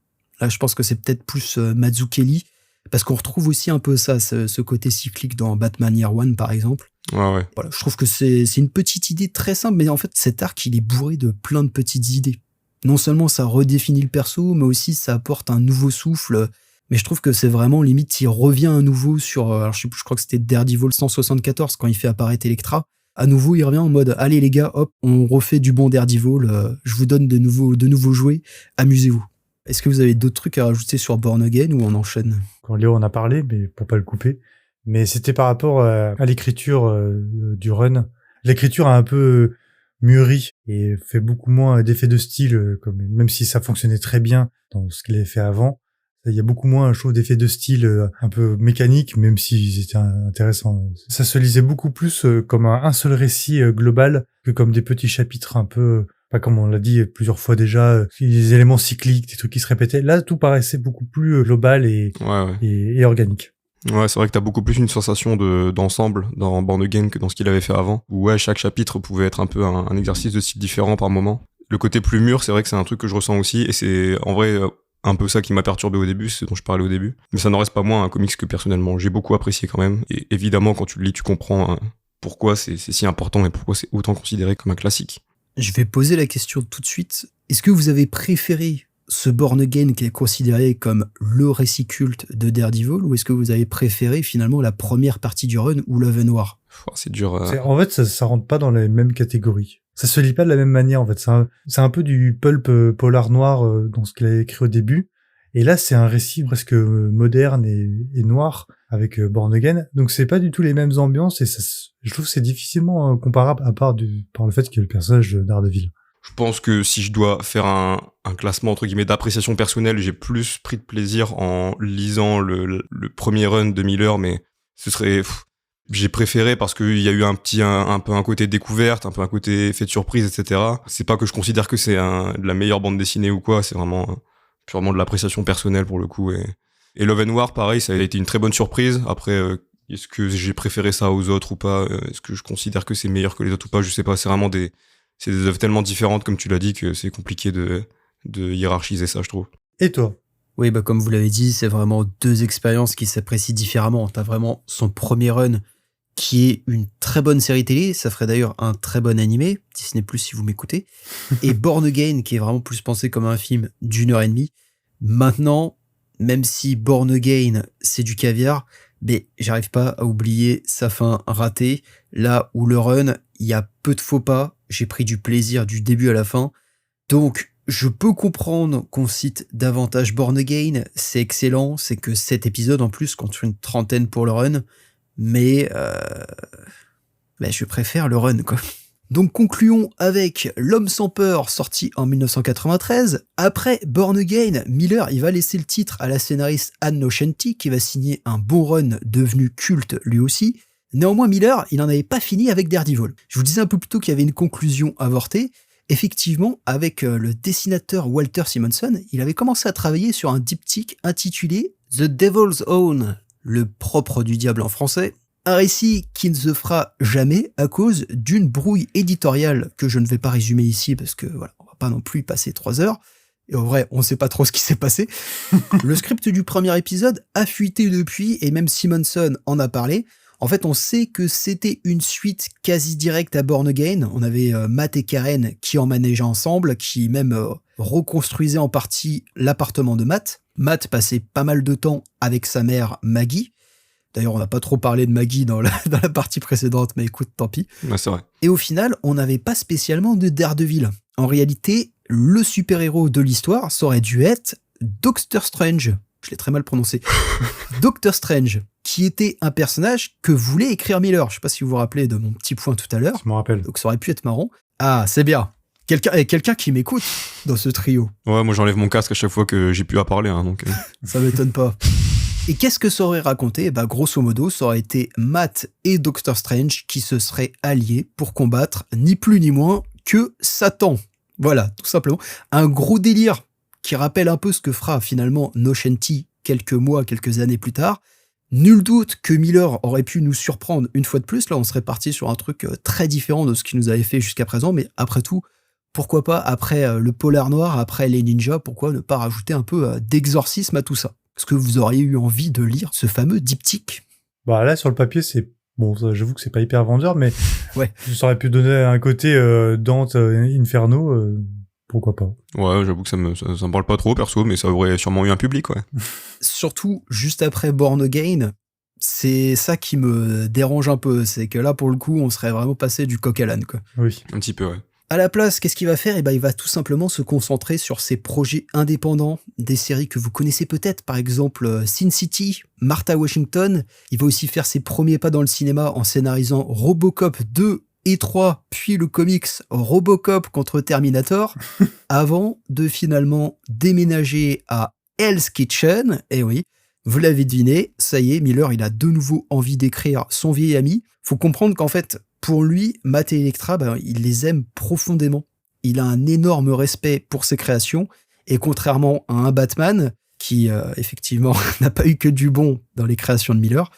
Là, je pense que c'est peut-être plus Mazzucchelli. Parce qu'on retrouve aussi un peu ça, ce côté cyclique dans Batman Year One, par exemple. Ouais. Voilà, je trouve que c'est une petite idée très simple, mais en fait, cet arc, il est bourré de plein de petites idées. Non seulement ça redéfinit le perso, mais aussi ça apporte un nouveau souffle. Mais je trouve que c'est vraiment limite, il revient à nouveau sur, alors je crois que c'était Daredevil 174 quand il fait apparaître Elektra. À nouveau, il revient en mode, allez les gars, hop, on refait du bon Daredevil, je vous donne de nouveaux jouets, amusez-vous. Est-ce que vous avez d'autres trucs à rajouter sur Born Again ou on enchaîne? Quand Léo en a parlé, mais pour pas le couper. Mais c'était par rapport à l'écriture du run. L'écriture a un peu mûri et fait beaucoup moins d'effets de style, comme même si ça fonctionnait très bien dans ce qu'il avait fait avant. Il y a beaucoup moins, je trouve, d'effets de style un peu mécaniques, même s'ils étaient intéressants. Ça se lisait beaucoup plus comme un seul récit global que comme des petits chapitres un peu, pas comme on l'a dit plusieurs fois déjà, des éléments cycliques, des trucs qui se répétaient. Là, tout paraissait beaucoup plus global et organique. Ouais, c'est vrai que t'as beaucoup plus une sensation d'ensemble dans Born Again que dans ce qu'il avait fait avant. Où ouais, chaque chapitre pouvait être un peu un exercice de style différent par moment. Le côté plus mûr, c'est vrai que c'est un truc que je ressens aussi, et c'est en vrai un peu ça qui m'a perturbé au début, c'est ce dont je parlais au début. Mais ça n'en reste pas moins un comics que personnellement j'ai beaucoup apprécié quand même. Et évidemment, quand tu le lis, tu comprends pourquoi c'est si important et pourquoi c'est autant considéré comme un classique. Je vais poser la question tout de suite. Est-ce que vous avez préféré ce Born Again qui est considéré comme le récit culte de Daredevil, ou est-ce que vous avez préféré finalement la première partie du run ou Love and War? C'est dur. En fait, ça rentre pas dans les mêmes catégories. Ça se lit pas de la même manière, en fait. C'est un peu du pulp polar noir dans ce qu'il a écrit au début. Et là, c'est un récit presque moderne et noir avec Born Again. Donc, c'est pas du tout les mêmes ambiances et je trouve que c'est difficilement comparable par le fait qu'il y a le personnage de Daredevil. Je pense que si je dois faire un classement entre guillemets d'appréciation personnelle, j'ai plus pris de plaisir en lisant le premier run de Miller, mais ce serait... j'ai préféré parce qu'il y a eu un peu un côté découverte, un peu un côté effet de surprise, etc. C'est pas que je considère que c'est de la meilleure bande dessinée ou quoi, c'est vraiment purement de l'appréciation personnelle pour le coup. Et Love and War, pareil, ça a été une très bonne surprise. Après, est-ce que j'ai préféré ça aux autres ou pas? Est-ce que je considère que c'est meilleur que les autres ou pas? Je sais pas, c'est vraiment c'est des œuvres tellement différentes, comme tu l'as dit, que c'est compliqué de hiérarchiser ça, je trouve. Et toi? Oui, bah comme vous l'avez dit, c'est vraiment deux expériences qui s'apprécient différemment. T'as vraiment son premier run, qui est une très bonne série télé, ça ferait d'ailleurs un très bon animé, Disney+, si vous m'écoutez, et Born Again, qui est vraiment plus pensé comme un film d'1h30. Maintenant, même si Born Again, c'est du caviar, mais j'arrive pas à oublier sa fin ratée, là où le run, il y a peu de faux pas, j'ai pris du plaisir du début à la fin, donc je peux comprendre qu'on cite davantage Born Again, c'est excellent, c'est que 7 épisodes en plus contre une 30aine pour le run, mais je préfère le run, quoi. Donc concluons avec L'Homme sans peur, sorti en 1993. Après Born Again, Miller il va laisser le titre à la scénariste Ann Nocenti, qui va signer un bon run devenu culte lui aussi. Néanmoins, Miller, il n'en avait pas fini avec Daredevil. Je vous disais un peu plus tôt qu'il y avait une conclusion avortée. Effectivement, avec le dessinateur Walter Simonson, il avait commencé à travailler sur un diptyque intitulé The Devil's Own, le propre du diable en français, un récit qui ne se fera jamais à cause d'une brouille éditoriale que je ne vais pas résumer ici parce que voilà, on va pas non plus y passer 3 heures. Et en vrai, on sait pas trop ce qui s'est passé. Le script du premier épisode a fuité depuis et même Simonson en a parlé. En fait, on sait que c'était une suite quasi directe à Born Again. On avait Matt et Karen qui emménageaient ensemble, qui même reconstruisaient en partie l'appartement de Matt. Matt passait pas mal de temps avec sa mère Maggie. D'ailleurs, on n'a pas trop parlé de Maggie dans la partie précédente, mais écoute, tant pis. Ouais, c'est vrai. Et au final, on n'avait pas spécialement de Daredevil. En réalité, le super-héros de l'histoire, ça aurait dû être Doctor Strange. Je l'ai très mal prononcé. Doctor Strange, qui était un personnage que voulait écrire Miller. Je sais pas si vous vous rappelez de mon petit point tout à l'heure. Je m'en rappelle. Donc ça aurait pu être marrant. Ah, c'est bien. Quelqu'un qui m'écoute dans ce trio. Ouais, moi j'enlève mon casque à chaque fois que j'ai plus à parler, hein, donc. Ça m'étonne pas. Et qu'est-ce que ça aurait raconté? Bah, grosso modo, ça aurait été Matt et Doctor Strange qui se seraient alliés pour combattre ni plus ni moins que Satan. Voilà, tout simplement. Un gros délire qui rappelle un peu ce que fera finalement Nocenti quelques années plus tard. Nul doute que Miller aurait pu nous surprendre une fois de plus. Là, on serait parti sur un truc très différent de ce qu'il nous avait fait jusqu'à présent. Mais après tout, pourquoi pas, après le polar noir, après les ninjas, pourquoi ne pas rajouter un peu d'exorcisme à tout ça? Est-ce que vous auriez eu envie de lire ce fameux diptyque? Bah là, sur le papier, c'est... Bon, j'avoue que c'est pas hyper vendeur, mais ouais. Ça aurait pu donner un côté Dante Inferno pourquoi pas. Ouais, j'avoue que ça me parle pas trop, perso, mais ça aurait sûrement eu un public, ouais. Surtout, juste après Born Again, c'est ça qui me dérange un peu. C'est que là, pour le coup, on serait vraiment passé du coq à l'âne, quoi. Oui. Un petit peu, ouais. À la place, qu'est-ce qu'il va faire? Il va tout simplement se concentrer sur ses projets indépendants, des séries que vous connaissez peut-être, par exemple Sin City, Martha Washington. Il va aussi faire ses premiers pas dans le cinéma en scénarisant Robocop 2 et 3, puis le comics Robocop contre Terminator, avant de finalement déménager à Hell's Kitchen. Et oui, vous l'avez deviné, ça y est, Miller, il a de nouveau envie d'écrire son vieil ami. Faut comprendre qu'en fait, pour lui, Matt et Elektra, il les aime profondément. Il a un énorme respect pour ses créations, et contrairement à un Batman, qui effectivement n'a pas eu que du bon dans les créations de Miller,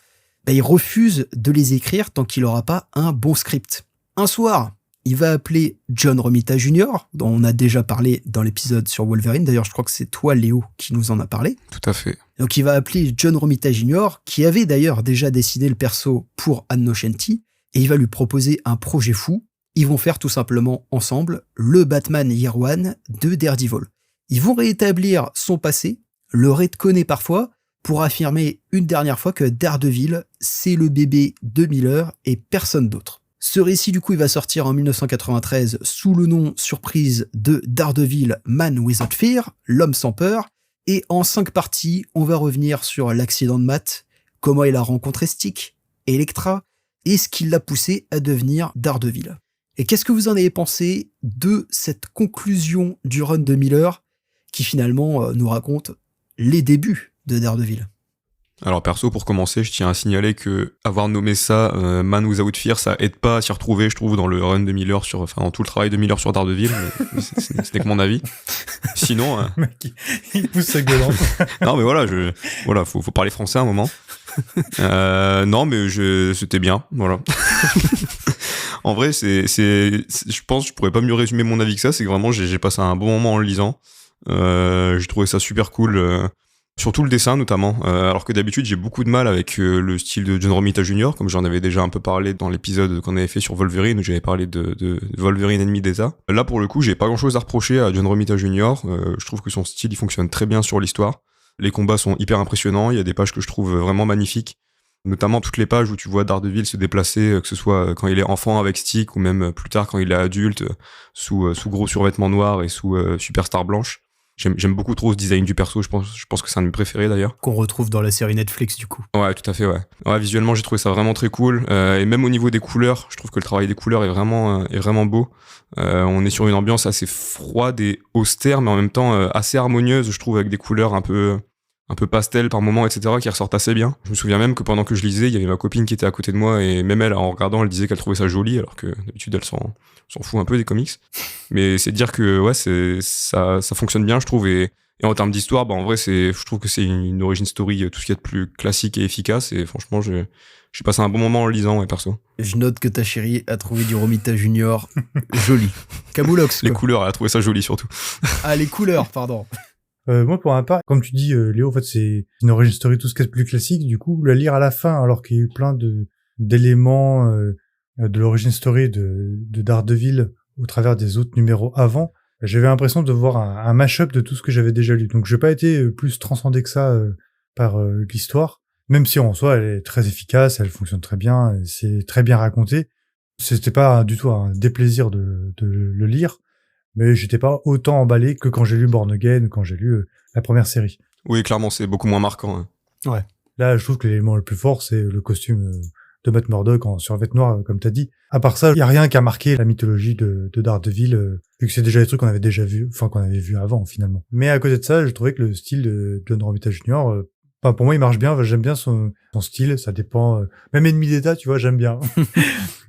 il refuse de les écrire tant qu'il n'aura pas un bon script. Un soir, il va appeler John Romita Jr., dont on a déjà parlé dans l'épisode sur Wolverine. D'ailleurs, je crois que c'est toi, Léo, qui nous en a parlé. Tout à fait. Donc, il va appeler John Romita Jr., qui avait d'ailleurs déjà dessiné le perso pour Ann Nocenti, et il va lui proposer un projet fou. Ils vont faire tout simplement ensemble le Batman Year One de Daredevil. Ils vont rétablir son passé, le retconner parfois, pour affirmer une dernière fois que Daredevil, c'est le bébé de Miller et personne d'autre. Ce récit, du coup, il va sortir en 1993 sous le nom surprise de Daredevil Man Without Fear, l'homme sans peur, et en 5 parties, on va revenir sur l'accident de Matt, comment il a rencontré Stick, Elektra, et ce qui l'a poussé à devenir Daredevil. Et qu'est-ce que vous en avez pensé de cette conclusion du run de Miller, qui finalement nous raconte les débuts de Daredevil? Alors perso, pour commencer, je tiens à signaler que avoir nommé ça Man Without Fear, ça aide pas à s'y retrouver, je trouve, dans le run de Miller, dans tout le travail de Miller sur Daredevil, mais ce n'est que mon avis. Sinon... Le mec, il pousse sa gueule. Non mais voilà, faut parler français à un moment. Non mais c'était bien, voilà. En vrai, je pense que je pourrais pas mieux résumer mon avis que ça, c'est que vraiment j'ai passé un bon moment en le lisant. J'ai trouvé ça super cool. Surtout le dessin notamment, alors que d'habitude j'ai beaucoup de mal avec le style de John Romita Jr., comme j'en avais déjà un peu parlé dans l'épisode qu'on avait fait sur Wolverine, où j'avais parlé de Wolverine ennemi d'État. Là pour le coup j'ai pas grand chose à reprocher à John Romita Jr., je trouve que son style il fonctionne très bien sur l'histoire, les combats sont hyper impressionnants, il y a des pages que je trouve vraiment magnifiques, notamment toutes les pages où tu vois Daredevil se déplacer, que ce soit quand il est enfant avec Stick, ou même plus tard quand il est adulte, sous gros survêtements noirs et sous superstar blanche. J'aime beaucoup trop ce design du perso, je pense que c'est un de mes préférés d'ailleurs. Qu'on retrouve dans la série Netflix du coup. Ouais, tout à fait, ouais. Ouais, visuellement j'ai trouvé ça vraiment très cool, et même au niveau des couleurs, je trouve que le travail des couleurs est vraiment beau. On est sur une ambiance assez froide et austère, mais en même temps assez harmonieuse, je trouve, avec des couleurs un peu pastel par moments, etc., qui ressortent assez bien. Je me souviens même que pendant que je lisais, il y avait ma copine qui était à côté de moi, et même elle, en regardant, elle disait qu'elle trouvait ça joli, alors que d'habitude elle s'en fout un peu des comics. Mais c'est dire que ouais, ça fonctionne bien, je trouve, et en termes d'histoire, en vrai, je trouve que c'est une origin story, tout ce qu'il y a de plus classique et efficace, et franchement, j'ai passé un bon moment en le lisant, ouais, perso. Je note que ta chérie a trouvé du Romita Junior joli. Camoulox, quoi. Les couleurs, elle a trouvé ça joli, surtout. Ah, les couleurs, pardon. Moi, pour ma part, comme tu dis, Léo, en fait, c'est une origin story, tout ce qui est plus classique. Du coup, la lire à la fin, alors qu'il y a eu plein d'éléments de l'origin story de Daredevil au travers des autres numéros avant, j'avais l'impression de voir un mash-up de tout ce que j'avais déjà lu. Donc, j'ai pas été plus transcendé que ça par l'histoire, même si en soi, elle est très efficace, elle fonctionne très bien, c'est très bien raconté. C'était pas du tout un déplaisir de le lire. Mais j'étais pas autant emballé que quand j'ai lu Born Again ou quand j'ai lu la première série. Oui, clairement, c'est beaucoup moins marquant. Hein. Ouais. Là, je trouve que l'élément le plus fort, c'est le costume de Matt Murdock en survêt noir, comme t'as dit. À part ça, il y a rien qui a marqué la mythologie de Daredevil, vu que c'est déjà des trucs qu'on avait déjà vu, enfin qu'on avait vu avant finalement. Mais à côté de ça, je trouvais que le style de John Romita Jr., pour moi, il marche bien. J'aime bien son style. Ça dépend. Même Ennemi d'État, tu vois, j'aime bien.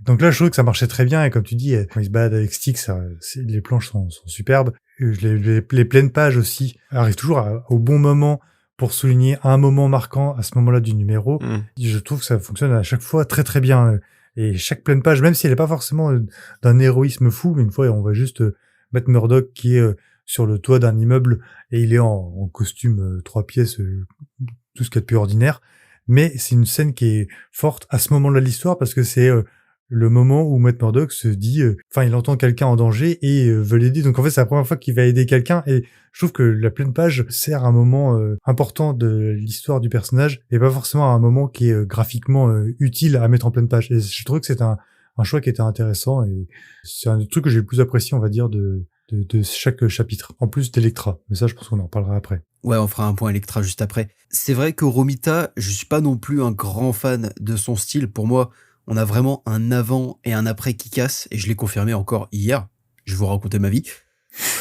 Donc là, je trouve que ça marchait très bien. Et comme tu dis, quand il se balade avec Stick, les planches sont superbes. Les pleines pages aussi arrivent toujours au bon moment pour souligner un moment marquant à ce moment-là du numéro. Je trouve que ça fonctionne à chaque fois très très bien. Et chaque pleine page, même si elle est pas forcément d'un héroïsme fou, mais une fois, on va juste Matt Murdock qui est sur le toit d'un immeuble et il est en costume 3 pièces, tout ce qu'il y a de plus ordinaire. Mais c'est une scène qui est forte à ce moment-là de l'histoire parce que c'est le moment où Matt Murdock se dit, il entend quelqu'un en danger et veut l'aider. Donc en fait, c'est la première fois qu'il va aider quelqu'un et je trouve que la pleine page sert à un moment important de l'histoire du personnage et pas forcément à un moment qui est graphiquement utile à mettre en pleine page. Et je trouve que c'est un choix qui était intéressant et c'est un des trucs que j'ai le plus apprécié, on va dire, de chaque chapitre. En plus d'Electra. Mais ça, je pense qu'on en reparlera après. Ouais, on fera un point Electra juste après. C'est vrai que Romita, je suis pas non plus un grand fan de son style. Pour moi, on a vraiment un avant et un après Kick-Ass, et je l'ai confirmé encore hier. Je vais vous raconter ma vie.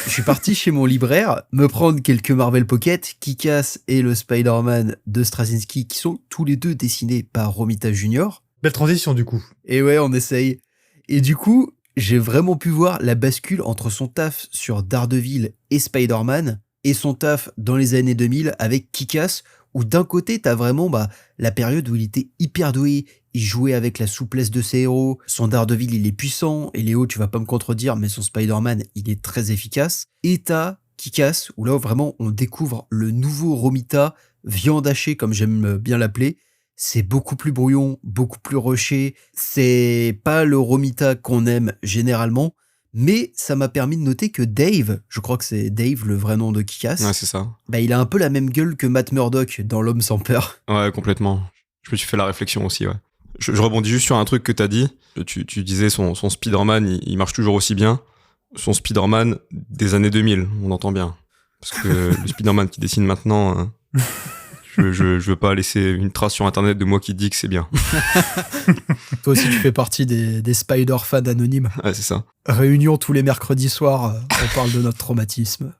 Je suis parti chez mon libraire me prendre quelques Marvel Pocket, Kick-Ass et le Spider-Man de Straczynski, qui sont tous les deux dessinés par Romita Jr. Belle transition, du coup. Et ouais, on essaye. Et du coup, j'ai vraiment pu voir la bascule entre son taf sur Daredevil et Spider-Man et son taf dans les années 2000 avec Kick-Ass, où d'un côté, t'as vraiment la période où il était hyper doué, il jouait avec la souplesse de ses héros, son Daredevil, il est puissant, et Léo, tu vas pas me contredire, mais son Spider-Man, il est très efficace. Et t'as Kick-Ass, où là, vraiment, on découvre le nouveau Romita, viande hachée, comme j'aime bien l'appeler. C'est beaucoup plus brouillon, beaucoup plus rushé. C'est pas le Romita qu'on aime généralement, mais ça m'a permis de noter que Dave, je crois que c'est Dave, le vrai nom de Kick-Ass. Ouais, c'est ça. Il a un peu la même gueule que Matt Murdock dans L'Homme sans peur. Ouais, complètement. Je me suis fait la réflexion aussi, ouais. Je rebondis juste sur un truc que t'as dit. Tu disais son Spider-Man, il marche toujours aussi bien. Son Spider-Man des années 2000, on entend bien. Parce que le Spider-Man qui dessine maintenant, je veux pas laisser une trace sur Internet de moi qui dit que c'est bien. Toi aussi, tu fais partie des Spider-fans anonymes. Ouais, c'est ça. Réunion tous les mercredis soirs, on parle de notre traumatisme.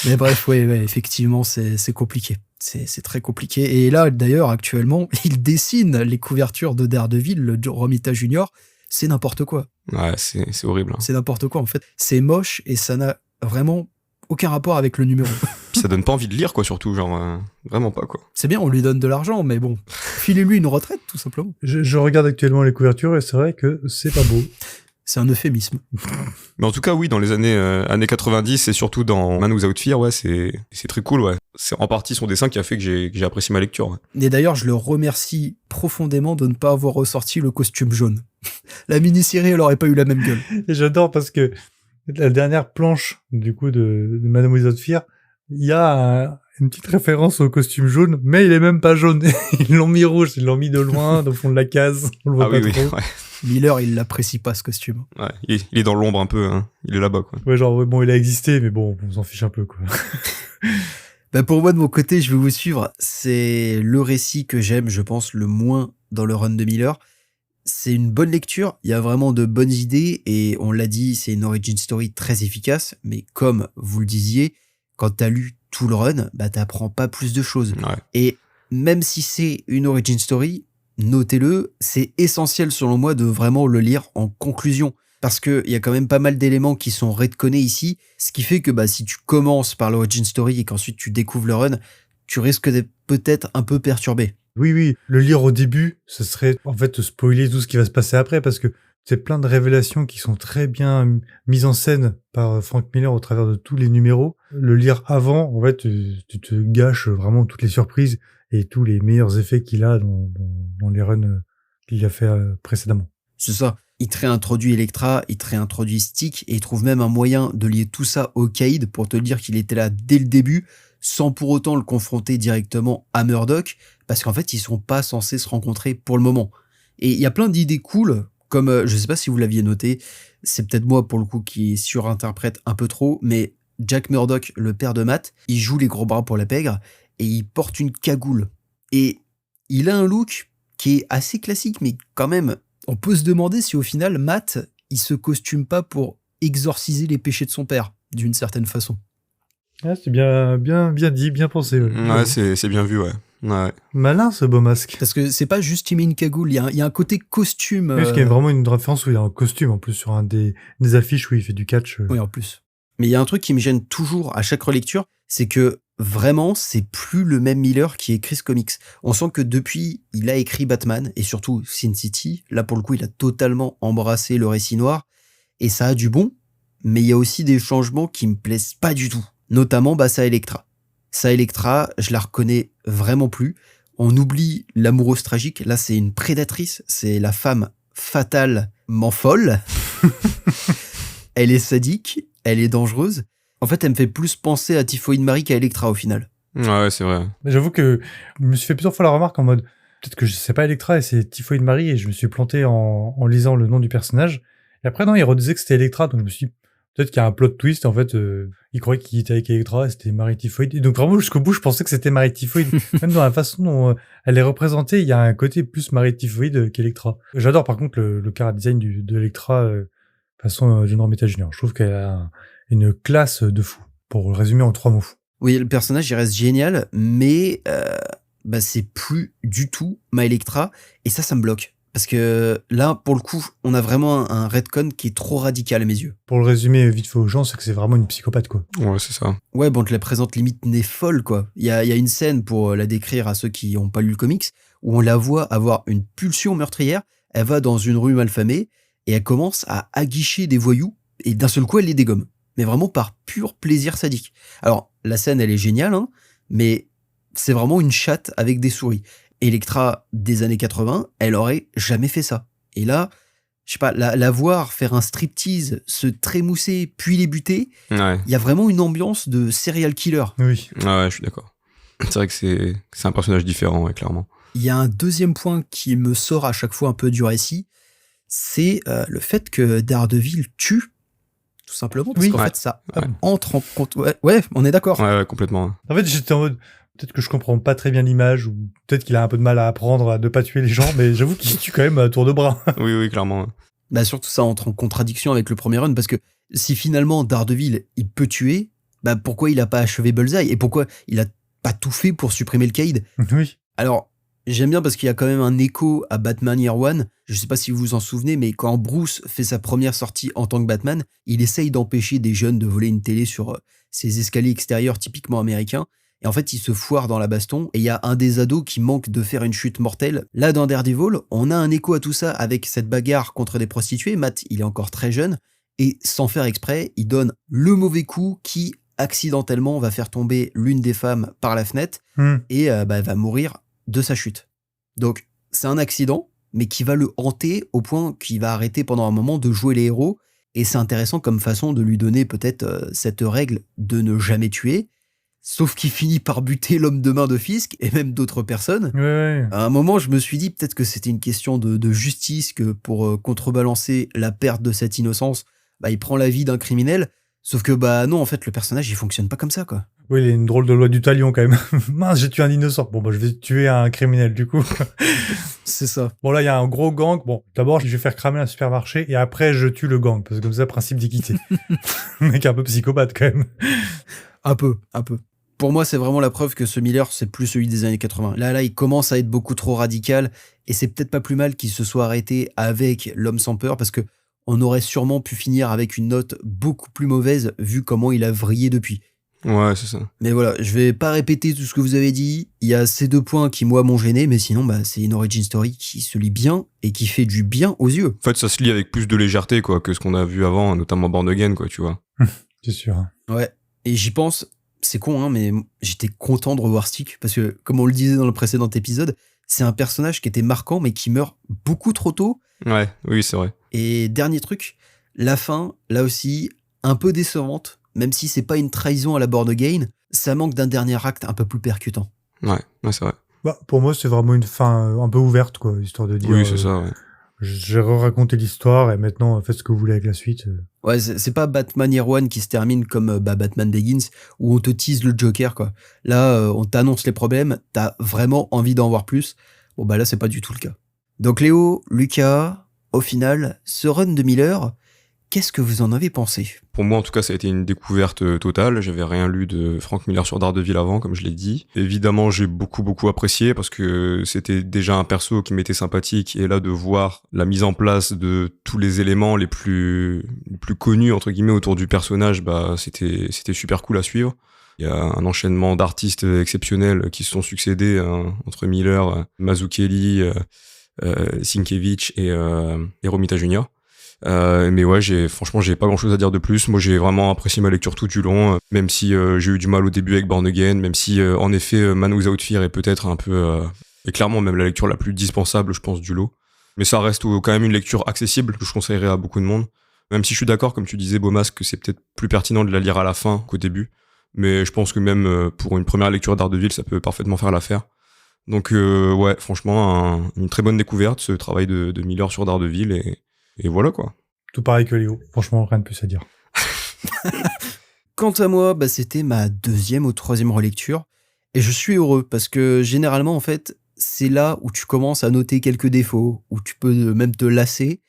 Mais bref, ouais, effectivement, c'est compliqué. C'est très compliqué. Et là, d'ailleurs, actuellement, il dessine les couvertures de Daredevil, le Romita Jr. C'est n'importe quoi. Ouais, c'est horrible. Hein. C'est n'importe quoi, en fait. C'est moche et ça n'a vraiment aucun rapport avec le numéro. Puis ça donne pas envie de lire, quoi, surtout. Genre, vraiment pas, quoi. C'est bien, on lui donne de l'argent, mais bon, filez-lui une retraite, tout simplement. Je regarde actuellement les couvertures et c'est vrai que c'est pas beau. C'est un euphémisme. Mais en tout cas, oui, dans les années 90 et surtout dans Man Without Fear, ouais, c'est très cool, ouais. C'est en partie son dessin qui a fait que j'ai apprécié ma lecture. Ouais. Et d'ailleurs, je le remercie profondément de ne pas avoir ressorti le costume jaune. La mini-série, elle aurait pas eu la même gueule. Et j'adore parce que la dernière planche, du coup, de Man Without Fear, il y a une petite référence au costume jaune, mais il est même pas jaune. Ils l'ont mis rouge, ils l'ont mis de loin, au fond de la case. On le voit pas trop. Ouais. Miller, il l'apprécie pas, ce costume. Ouais, il est dans l'ombre un peu, hein. Il est là-bas, quoi. Ouais, genre, bon, il a existé, mais bon, on s'en fiche un peu, quoi. Pour moi, de mon côté, je vais vous suivre. C'est le récit que j'aime, je pense, le moins dans le run de Miller. C'est une bonne lecture, il y a vraiment de bonnes idées, et on l'a dit, c'est une origin story très efficace, mais comme vous le disiez, quand t'as lu tout le run, t'apprends pas plus de choses. Ouais. Et même si c'est une origin story, notez-le, c'est essentiel selon moi de vraiment le lire en conclusion. Parce qu'il y a quand même pas mal d'éléments qui sont retconnés ici, ce qui fait que si tu commences par l'origin story et qu'ensuite tu découvres le run, tu risques d'être peut-être un peu perturbé. Oui, le lire au début, ce serait en fait spoiler tout ce qui va se passer après, parce que c'est plein de révélations qui sont très bien mises en scène par Frank Miller au travers de tous les numéros. Le lire avant, en fait, tu te gâches vraiment toutes les surprises et tous les meilleurs effets qu'il a dans les runs qu'il a fait précédemment. C'est ça. Il te réintroduit Electra, il te réintroduit Stick, et il trouve même un moyen de lier tout ça au Caïd pour te dire qu'il était là dès le début, sans pour autant le confronter directement à Murdock, parce qu'en fait, ils sont pas censés se rencontrer pour le moment. Et il y a plein d'idées cool, comme, je sais pas si vous l'aviez noté, c'est peut-être moi pour le coup qui surinterprète un peu trop, mais Jack Murdock, le père de Matt, il joue les gros bras pour la pègre, et il porte une cagoule. Et il a un look qui est assez classique, mais quand même, on peut se demander si au final, Matt, il se costume pas pour exorciser les péchés de son père, d'une certaine façon. Ah, c'est bien dit, bien pensé. Ouais, c'est bien vu, ouais. Malin, ce beau masque. Parce que c'est pas juste il met une cagoule, il y a un côté costume. Oui, parce qu'il y a vraiment une référence où il y a un costume, en plus, sur un des affiches où il fait du catch. Oui, en plus. Mais il y a un truc qui me gêne toujours à chaque relecture, c'est que vraiment, c'est plus le même Miller qui écrit ce comics. On sent que depuis, il a écrit Batman, et surtout Sin City. Là, pour le coup, il a totalement embrassé le récit noir, et ça a du bon, mais il y a aussi des changements qui me plaisent pas du tout. Notamment, sa Electra. Sa Electra, je la reconnais vraiment plus. On oublie l'amoureuse tragique. Là, c'est une prédatrice. C'est la femme fatalement folle. Elle est sadique, elle est dangereuse. En fait, elle me fait plus penser à Typhoid Mary qu'à Elektra au final. Ouais, c'est vrai. Mais j'avoue que je me suis fait plusieurs fois la remarque en mode peut-être que c'est pas Elektra et c'est Typhoid Mary et je me suis planté en lisant le nom du personnage. Et après, non, il redisait que c'était Elektra, donc je me suis dit, peut-être qu'il y a un plot twist, en fait, il croyait qu'il était avec Elektra et c'était Mary Typhoid. Et donc vraiment, jusqu'au bout, je pensais que c'était Mary Typhoid. Même dans la façon dont elle est représentée, il y a un côté plus Mary Typhoid qu'Elektra. J'adore par contre le chara design de Elektra façon Junior Meta Junior. Je trouve qu'elle a une classe de fou, pour le résumer en 3 mots. Oui, le personnage, il reste génial, mais c'est plus du tout ma Elektra, et ça me bloque. Parce que là, pour le coup, on a vraiment un retcon qui est trop radical à mes yeux. Pour le résumer vite fait aux gens, c'est que c'est vraiment une psychopathe, quoi. Ouais, c'est ça. Ouais, bon, on te la présente limite nez folle, quoi. Il y a une scène, pour la décrire à ceux qui n'ont pas lu le comics, où on la voit avoir une pulsion meurtrière, elle va dans une rue malfamée, et elle commence à aguicher des voyous, et d'un seul coup, elle les dégomme. Mais vraiment par pur plaisir sadique. Alors, la scène, elle est géniale, hein, mais c'est vraiment une chatte avec des souris. Elektra des années 80, elle aurait jamais fait ça. Et là, je sais pas, la voir faire un striptease, se trémousser, puis les buter, Ouais. il y a vraiment une ambiance de serial killer. Oui. Ouais, je suis d'accord. C'est vrai que c'est un personnage différent, ouais, clairement. Il y a un deuxième point qui me sort à chaque fois un peu du récit, c'est le fait que Daredevil tue, tout simplement, parce Oui. qu'en Ouais. fait, ça Ouais. entre en compte. Ouais, on est d'accord. Ouais, complètement. En fait, j'étais en mode peut-être que je comprends pas très bien l'image ou peut-être qu'il a un peu de mal à apprendre à ne pas tuer les gens, mais j'avoue qu'il tue quand même à tour de bras. Oui, clairement. Bah surtout ça entre en contradiction avec le premier run, parce que si finalement Daredevil il peut tuer, bah pourquoi il a pas achevé Bullseye et pourquoi il a pas tout fait pour supprimer le Cade? Oui. Alors j'aime bien parce qu'il y a quand même un écho à Batman Year One. Je sais pas si vous vous en souvenez, mais quand Bruce fait sa première sortie en tant que Batman, il essaye d'empêcher des jeunes de voler une télé sur ces escaliers extérieurs typiquement américains. Et en fait, il se foire dans la baston et il y a un des ados qui manque de faire une chute mortelle. Là, dans Daredevil, on a un écho à tout ça avec cette bagarre contre des prostituées. Matt, il est encore très jeune et sans faire exprès, il donne le mauvais coup qui, accidentellement, va faire tomber l'une des femmes par la fenêtre et elle va mourir de sa chute. Donc, c'est un accident, mais qui va le hanter au point qu'il va arrêter pendant un moment de jouer les héros. Et c'est intéressant comme façon de lui donner peut-être cette règle de ne jamais tuer. Sauf qu'il finit par buter l'homme de main de Fisk et même d'autres personnes. Ouais. À un moment, je me suis dit peut-être que c'était une question de justice, que pour contrebalancer la perte de cette innocence, il prend la vie d'un criminel. Sauf que non, en fait, le personnage, il fonctionne pas comme ça, quoi. Oui, il y a une drôle de loi du talion quand même. Mince, j'ai tué un innocent. Bon, je vais tuer un criminel du coup. C'est ça. Bon, là, il y a un gros gang. Bon, d'abord, je vais faire cramer un supermarché et après, je tue le gang. Parce que comme ça, principe d'équité. Le mec est un peu psychopathe quand même. Un peu. Pour moi, c'est vraiment la preuve que ce Miller, c'est plus celui des années 80. Là, il commence à être beaucoup trop radical, et c'est peut-être pas plus mal qu'il se soit arrêté avec L'Homme sans peur, parce que on aurait sûrement pu finir avec une note beaucoup plus mauvaise, vu comment il a vrillé depuis. Ouais, c'est ça. Mais voilà, je vais pas répéter tout ce que vous avez dit. Il y a ces 2 points qui, moi, m'ont gêné, mais sinon, c'est une origin story qui se lit bien et qui fait du bien aux yeux. En fait, ça se lit avec plus de légèreté, quoi, que ce qu'on a vu avant, notamment Born Again, quoi, tu vois. C'est sûr. Ouais. Et j'y pense, c'est con, hein, mais j'étais content de revoir Stick, parce que, comme on le disait dans le précédent épisode, c'est un personnage qui était marquant, mais qui meurt beaucoup trop tôt. Ouais, oui, c'est vrai. Et dernier truc, la fin, là aussi, un peu décevante, même si c'est pas une trahison à la Born Again, ça manque d'un dernier acte un peu plus percutant. Ouais, c'est vrai. Pour moi, c'est vraiment une fin un peu ouverte, quoi, histoire de dire. Oui, c'est ça, ouais. J'ai raconté l'histoire et maintenant, faites ce que vous voulez avec la suite. Ouais, c'est pas Batman Year One qui se termine comme Batman Begins, où on te tease le Joker, quoi. Là, on t'annonce les problèmes, t'as vraiment envie d'en voir plus. Bon, là, c'est pas du tout le cas. Donc, Léo, Lucas, au final, ce run de Miller, qu'est-ce que vous en avez pensé? Pour moi, en tout cas, ça a été une découverte totale. J'avais rien lu de Frank Miller sur Daredevil avant, comme je l'ai dit. Évidemment, j'ai beaucoup apprécié parce que c'était déjà un perso qui m'était sympathique, et là, de voir la mise en place de tous les éléments les plus connus, entre guillemets, autour du personnage, c'était super cool à suivre. Il y a un enchaînement d'artistes exceptionnels qui se sont succédés, hein, entre Miller, Mazzucchelli, Sienkiewicz et Romita Jr. Mais ouais, franchement, j'ai pas grand chose à dire de plus. Moi, j'ai vraiment apprécié ma lecture tout du long, même si j'ai eu du mal au début avec Born Again, même si, en effet, Man Without Fear est peut-être un peu, et clairement même la lecture la plus dispensable, je pense, du lot. Mais ça reste quand même une lecture accessible que je conseillerais à beaucoup de monde. Même si je suis d'accord, comme tu disais, Beaumasque, que c'est peut-être plus pertinent de la lire à la fin qu'au début. Mais je pense que même pour une première lecture d'Ardeville, ça peut parfaitement faire l'affaire. Donc ouais, franchement, une très bonne découverte, ce travail de Miller sur Daredevil, et voilà quoi. Tout pareil que Léo. Franchement, rien de plus à dire. Quant à moi, c'était ma 2e ou 3e relecture. Et je suis heureux parce que généralement, en fait, c'est là où tu commences à noter quelques défauts, où tu peux même te lasser.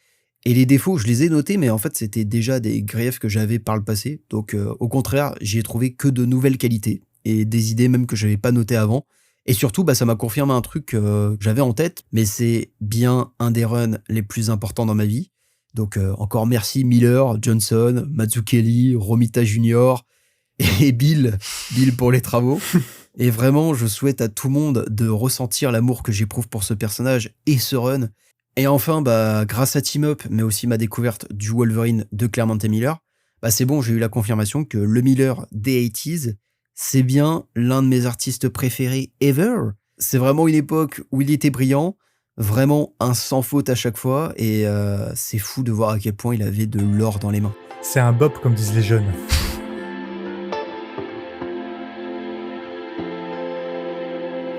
Et les défauts, je les ai notés, mais en fait, c'était déjà des griefs que j'avais par le passé. Donc, au contraire, j'y ai trouvé que de nouvelles qualités et des idées même que j'avais pas notées avant. Et surtout, ça m'a confirmé un truc que j'avais en tête, mais c'est bien un des runs les plus importants dans ma vie. Donc, encore merci Miller, Johnson, Mazzucchelli, Romita Junior et Bill pour les travaux. Et vraiment, je souhaite à tout le monde de ressentir l'amour que j'éprouve pour ce personnage et ce run. Et enfin, grâce à Team Up, mais aussi ma découverte du Wolverine de Claremont et Miller, c'est bon, j'ai eu la confirmation que le Miller des 80s, c'est bien l'un de mes artistes préférés ever. C'est vraiment une époque où il était brillant, vraiment un sans faute à chaque fois, et c'est fou de voir à quel point il avait de l'or dans les mains. C'est un bop, comme disent les jeunes.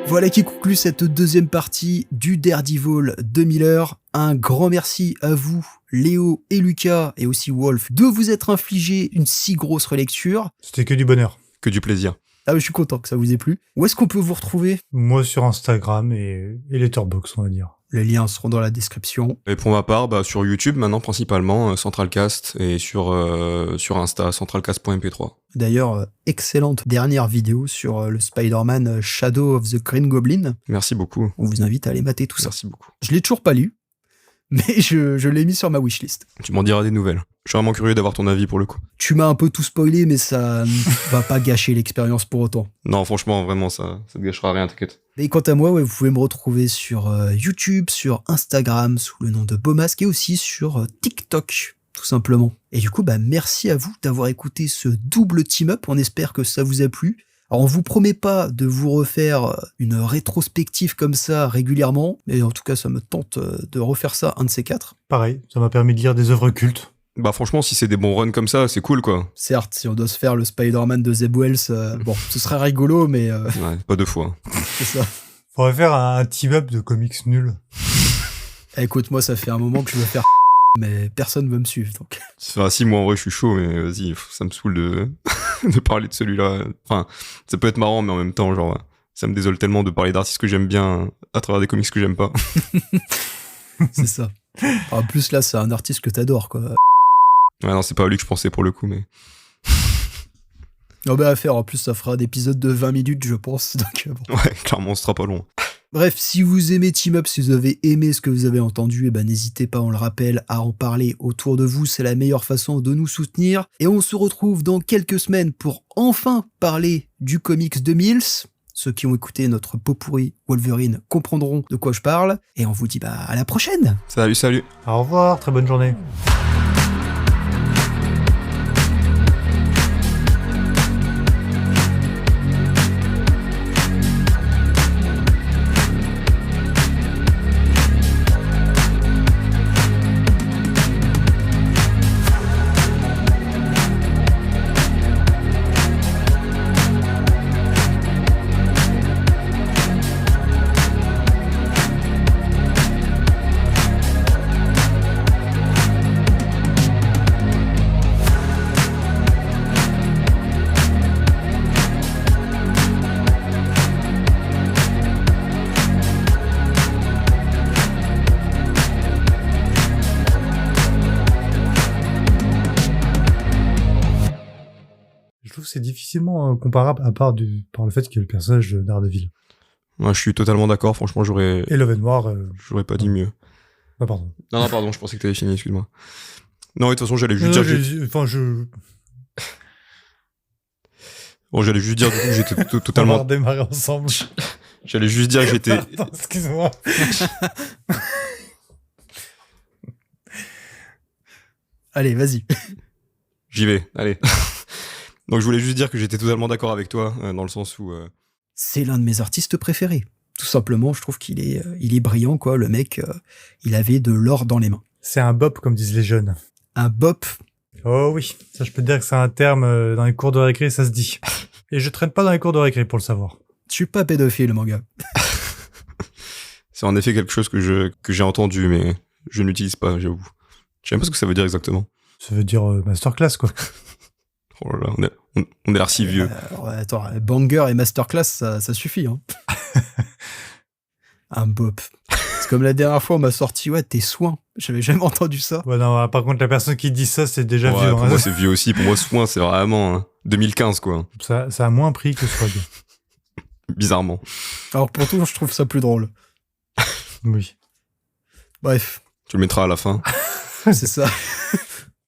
Voilà qui conclut cette 2e partie du Daredevil de Miller. Un grand merci à vous, Léo et Lucas, et aussi Wolf, de vous être infligé une si grosse relecture. C'était que du bonheur. Que du plaisir. Ah, je suis content que ça vous ait plu. Où est-ce qu'on peut vous retrouver ? Moi sur Instagram et Letterboxd, on va dire. Les liens seront dans la description. Et pour ma part, sur YouTube maintenant principalement, Centralcast, et sur Insta, centralcast.mp3. D'ailleurs, excellente dernière vidéo sur le Spider-Man Shadow of the Green Goblin. Merci beaucoup. On vous invite à aller mater tout ça. Merci beaucoup. Je l'ai toujours pas lu, mais je l'ai mis sur ma wishlist. Tu m'en diras des nouvelles. Je suis vraiment curieux d'avoir ton avis pour le coup. Tu m'as un peu tout spoilé, mais ça ne va pas gâcher l'expérience pour autant. Non, franchement, vraiment, ça te gâchera rien, t'inquiète. Et quant à moi, vous pouvez me retrouver sur YouTube, sur Instagram, sous le nom de Beaumasque, et aussi sur TikTok, tout simplement. Et du coup, merci à vous d'avoir écouté ce double team-up. On espère que ça vous a plu. Alors, on vous promet pas de vous refaire une rétrospective comme ça régulièrement, mais en tout cas, ça me tente de refaire ça un de ces 4. Pareil, ça m'a permis de lire des œuvres cultes. Franchement, si c'est des bons runs comme ça, c'est cool, quoi. Certes, si on doit se faire le Spider-Man de Zeb Wells, ce serait rigolo, mais... Ouais, pas 2 fois. C'est ça. Faudrait faire un team-up de comics nuls. Écoute, moi, ça fait un moment que je veux faire mais personne veut me suivre, donc... Si, moi, en vrai, je suis chaud, mais vas-y, ça me saoule de parler de celui-là. Enfin, ça peut être marrant, mais en même temps, genre, ça me désole tellement de parler d'artistes que j'aime bien à travers des comics que j'aime pas. C'est ça. En plus, là, c'est un artiste que t'adores, quoi. Ouais, non, c'est pas lui que je pensais pour le coup, mais... Non, à faire, en plus, ça fera un épisode de 20 minutes, je pense, donc bon. Ouais, clairement, ce sera pas long. Bref, si vous aimez Team Up, si vous avez aimé ce que vous avez entendu, n'hésitez pas, on le rappelle, à en parler autour de vous, c'est la meilleure façon de nous soutenir. Et on se retrouve dans quelques semaines pour enfin parler du comics de Mills. Ceux qui ont écouté notre pot pourri Wolverine comprendront de quoi je parle. Et on vous dit à la prochaine. Salut. Au revoir, très bonne journée. C'est difficilement comparable à part par le fait qu'il y a le personnage de Daredevil. Moi, je suis totalement d'accord. Franchement, Et Love and War. J'aurais pas dit mieux. Ah, pardon. Non, pardon, je pensais que t'avais fini, excuse-moi. Non, de toute façon, j'allais juste dire Bon, j'allais juste dire du coup que j'étais totalement... On va redémarrer ensemble. J'allais juste dire que j'étais... Attends, excuse-moi. Allez, vas-y. J'y vais, allez. Donc je voulais juste dire que j'étais totalement d'accord avec toi, dans le sens où... C'est l'un de mes artistes préférés. Tout simplement, je trouve qu'il est brillant, quoi. Le mec, il avait de l'or dans les mains. C'est un bop, comme disent les jeunes. Un bop. Oh oui, ça je peux te dire que c'est un terme dans les cours de récré, ça se dit. Et je traîne pas dans les cours de récré pour le savoir. Je suis pas pédophile, mon gars. C'est en effet quelque chose que j'ai entendu, mais je n'utilise pas, j'avoue. Je sais même pas ce que ça veut dire exactement. Ça veut dire masterclass, quoi. Oh là là, on est l'air si vieux. Ouais, attends, banger et masterclass, ça suffit. Hein. Un bop. C'est comme la dernière fois, on m'a sorti, ouais, tes soins. J'avais jamais entendu ça. Ouais, non, par contre, la personne qui dit ça, c'est déjà Ouais, vieux. pour moi, c'est vieux aussi. Pour moi, soin, c'est vraiment 2015, quoi. Ça a moins pris que swag. Bizarrement. Alors pourtant, je trouve ça plus drôle. Oui. Bref, Tu le mettras à la fin. c'est ça.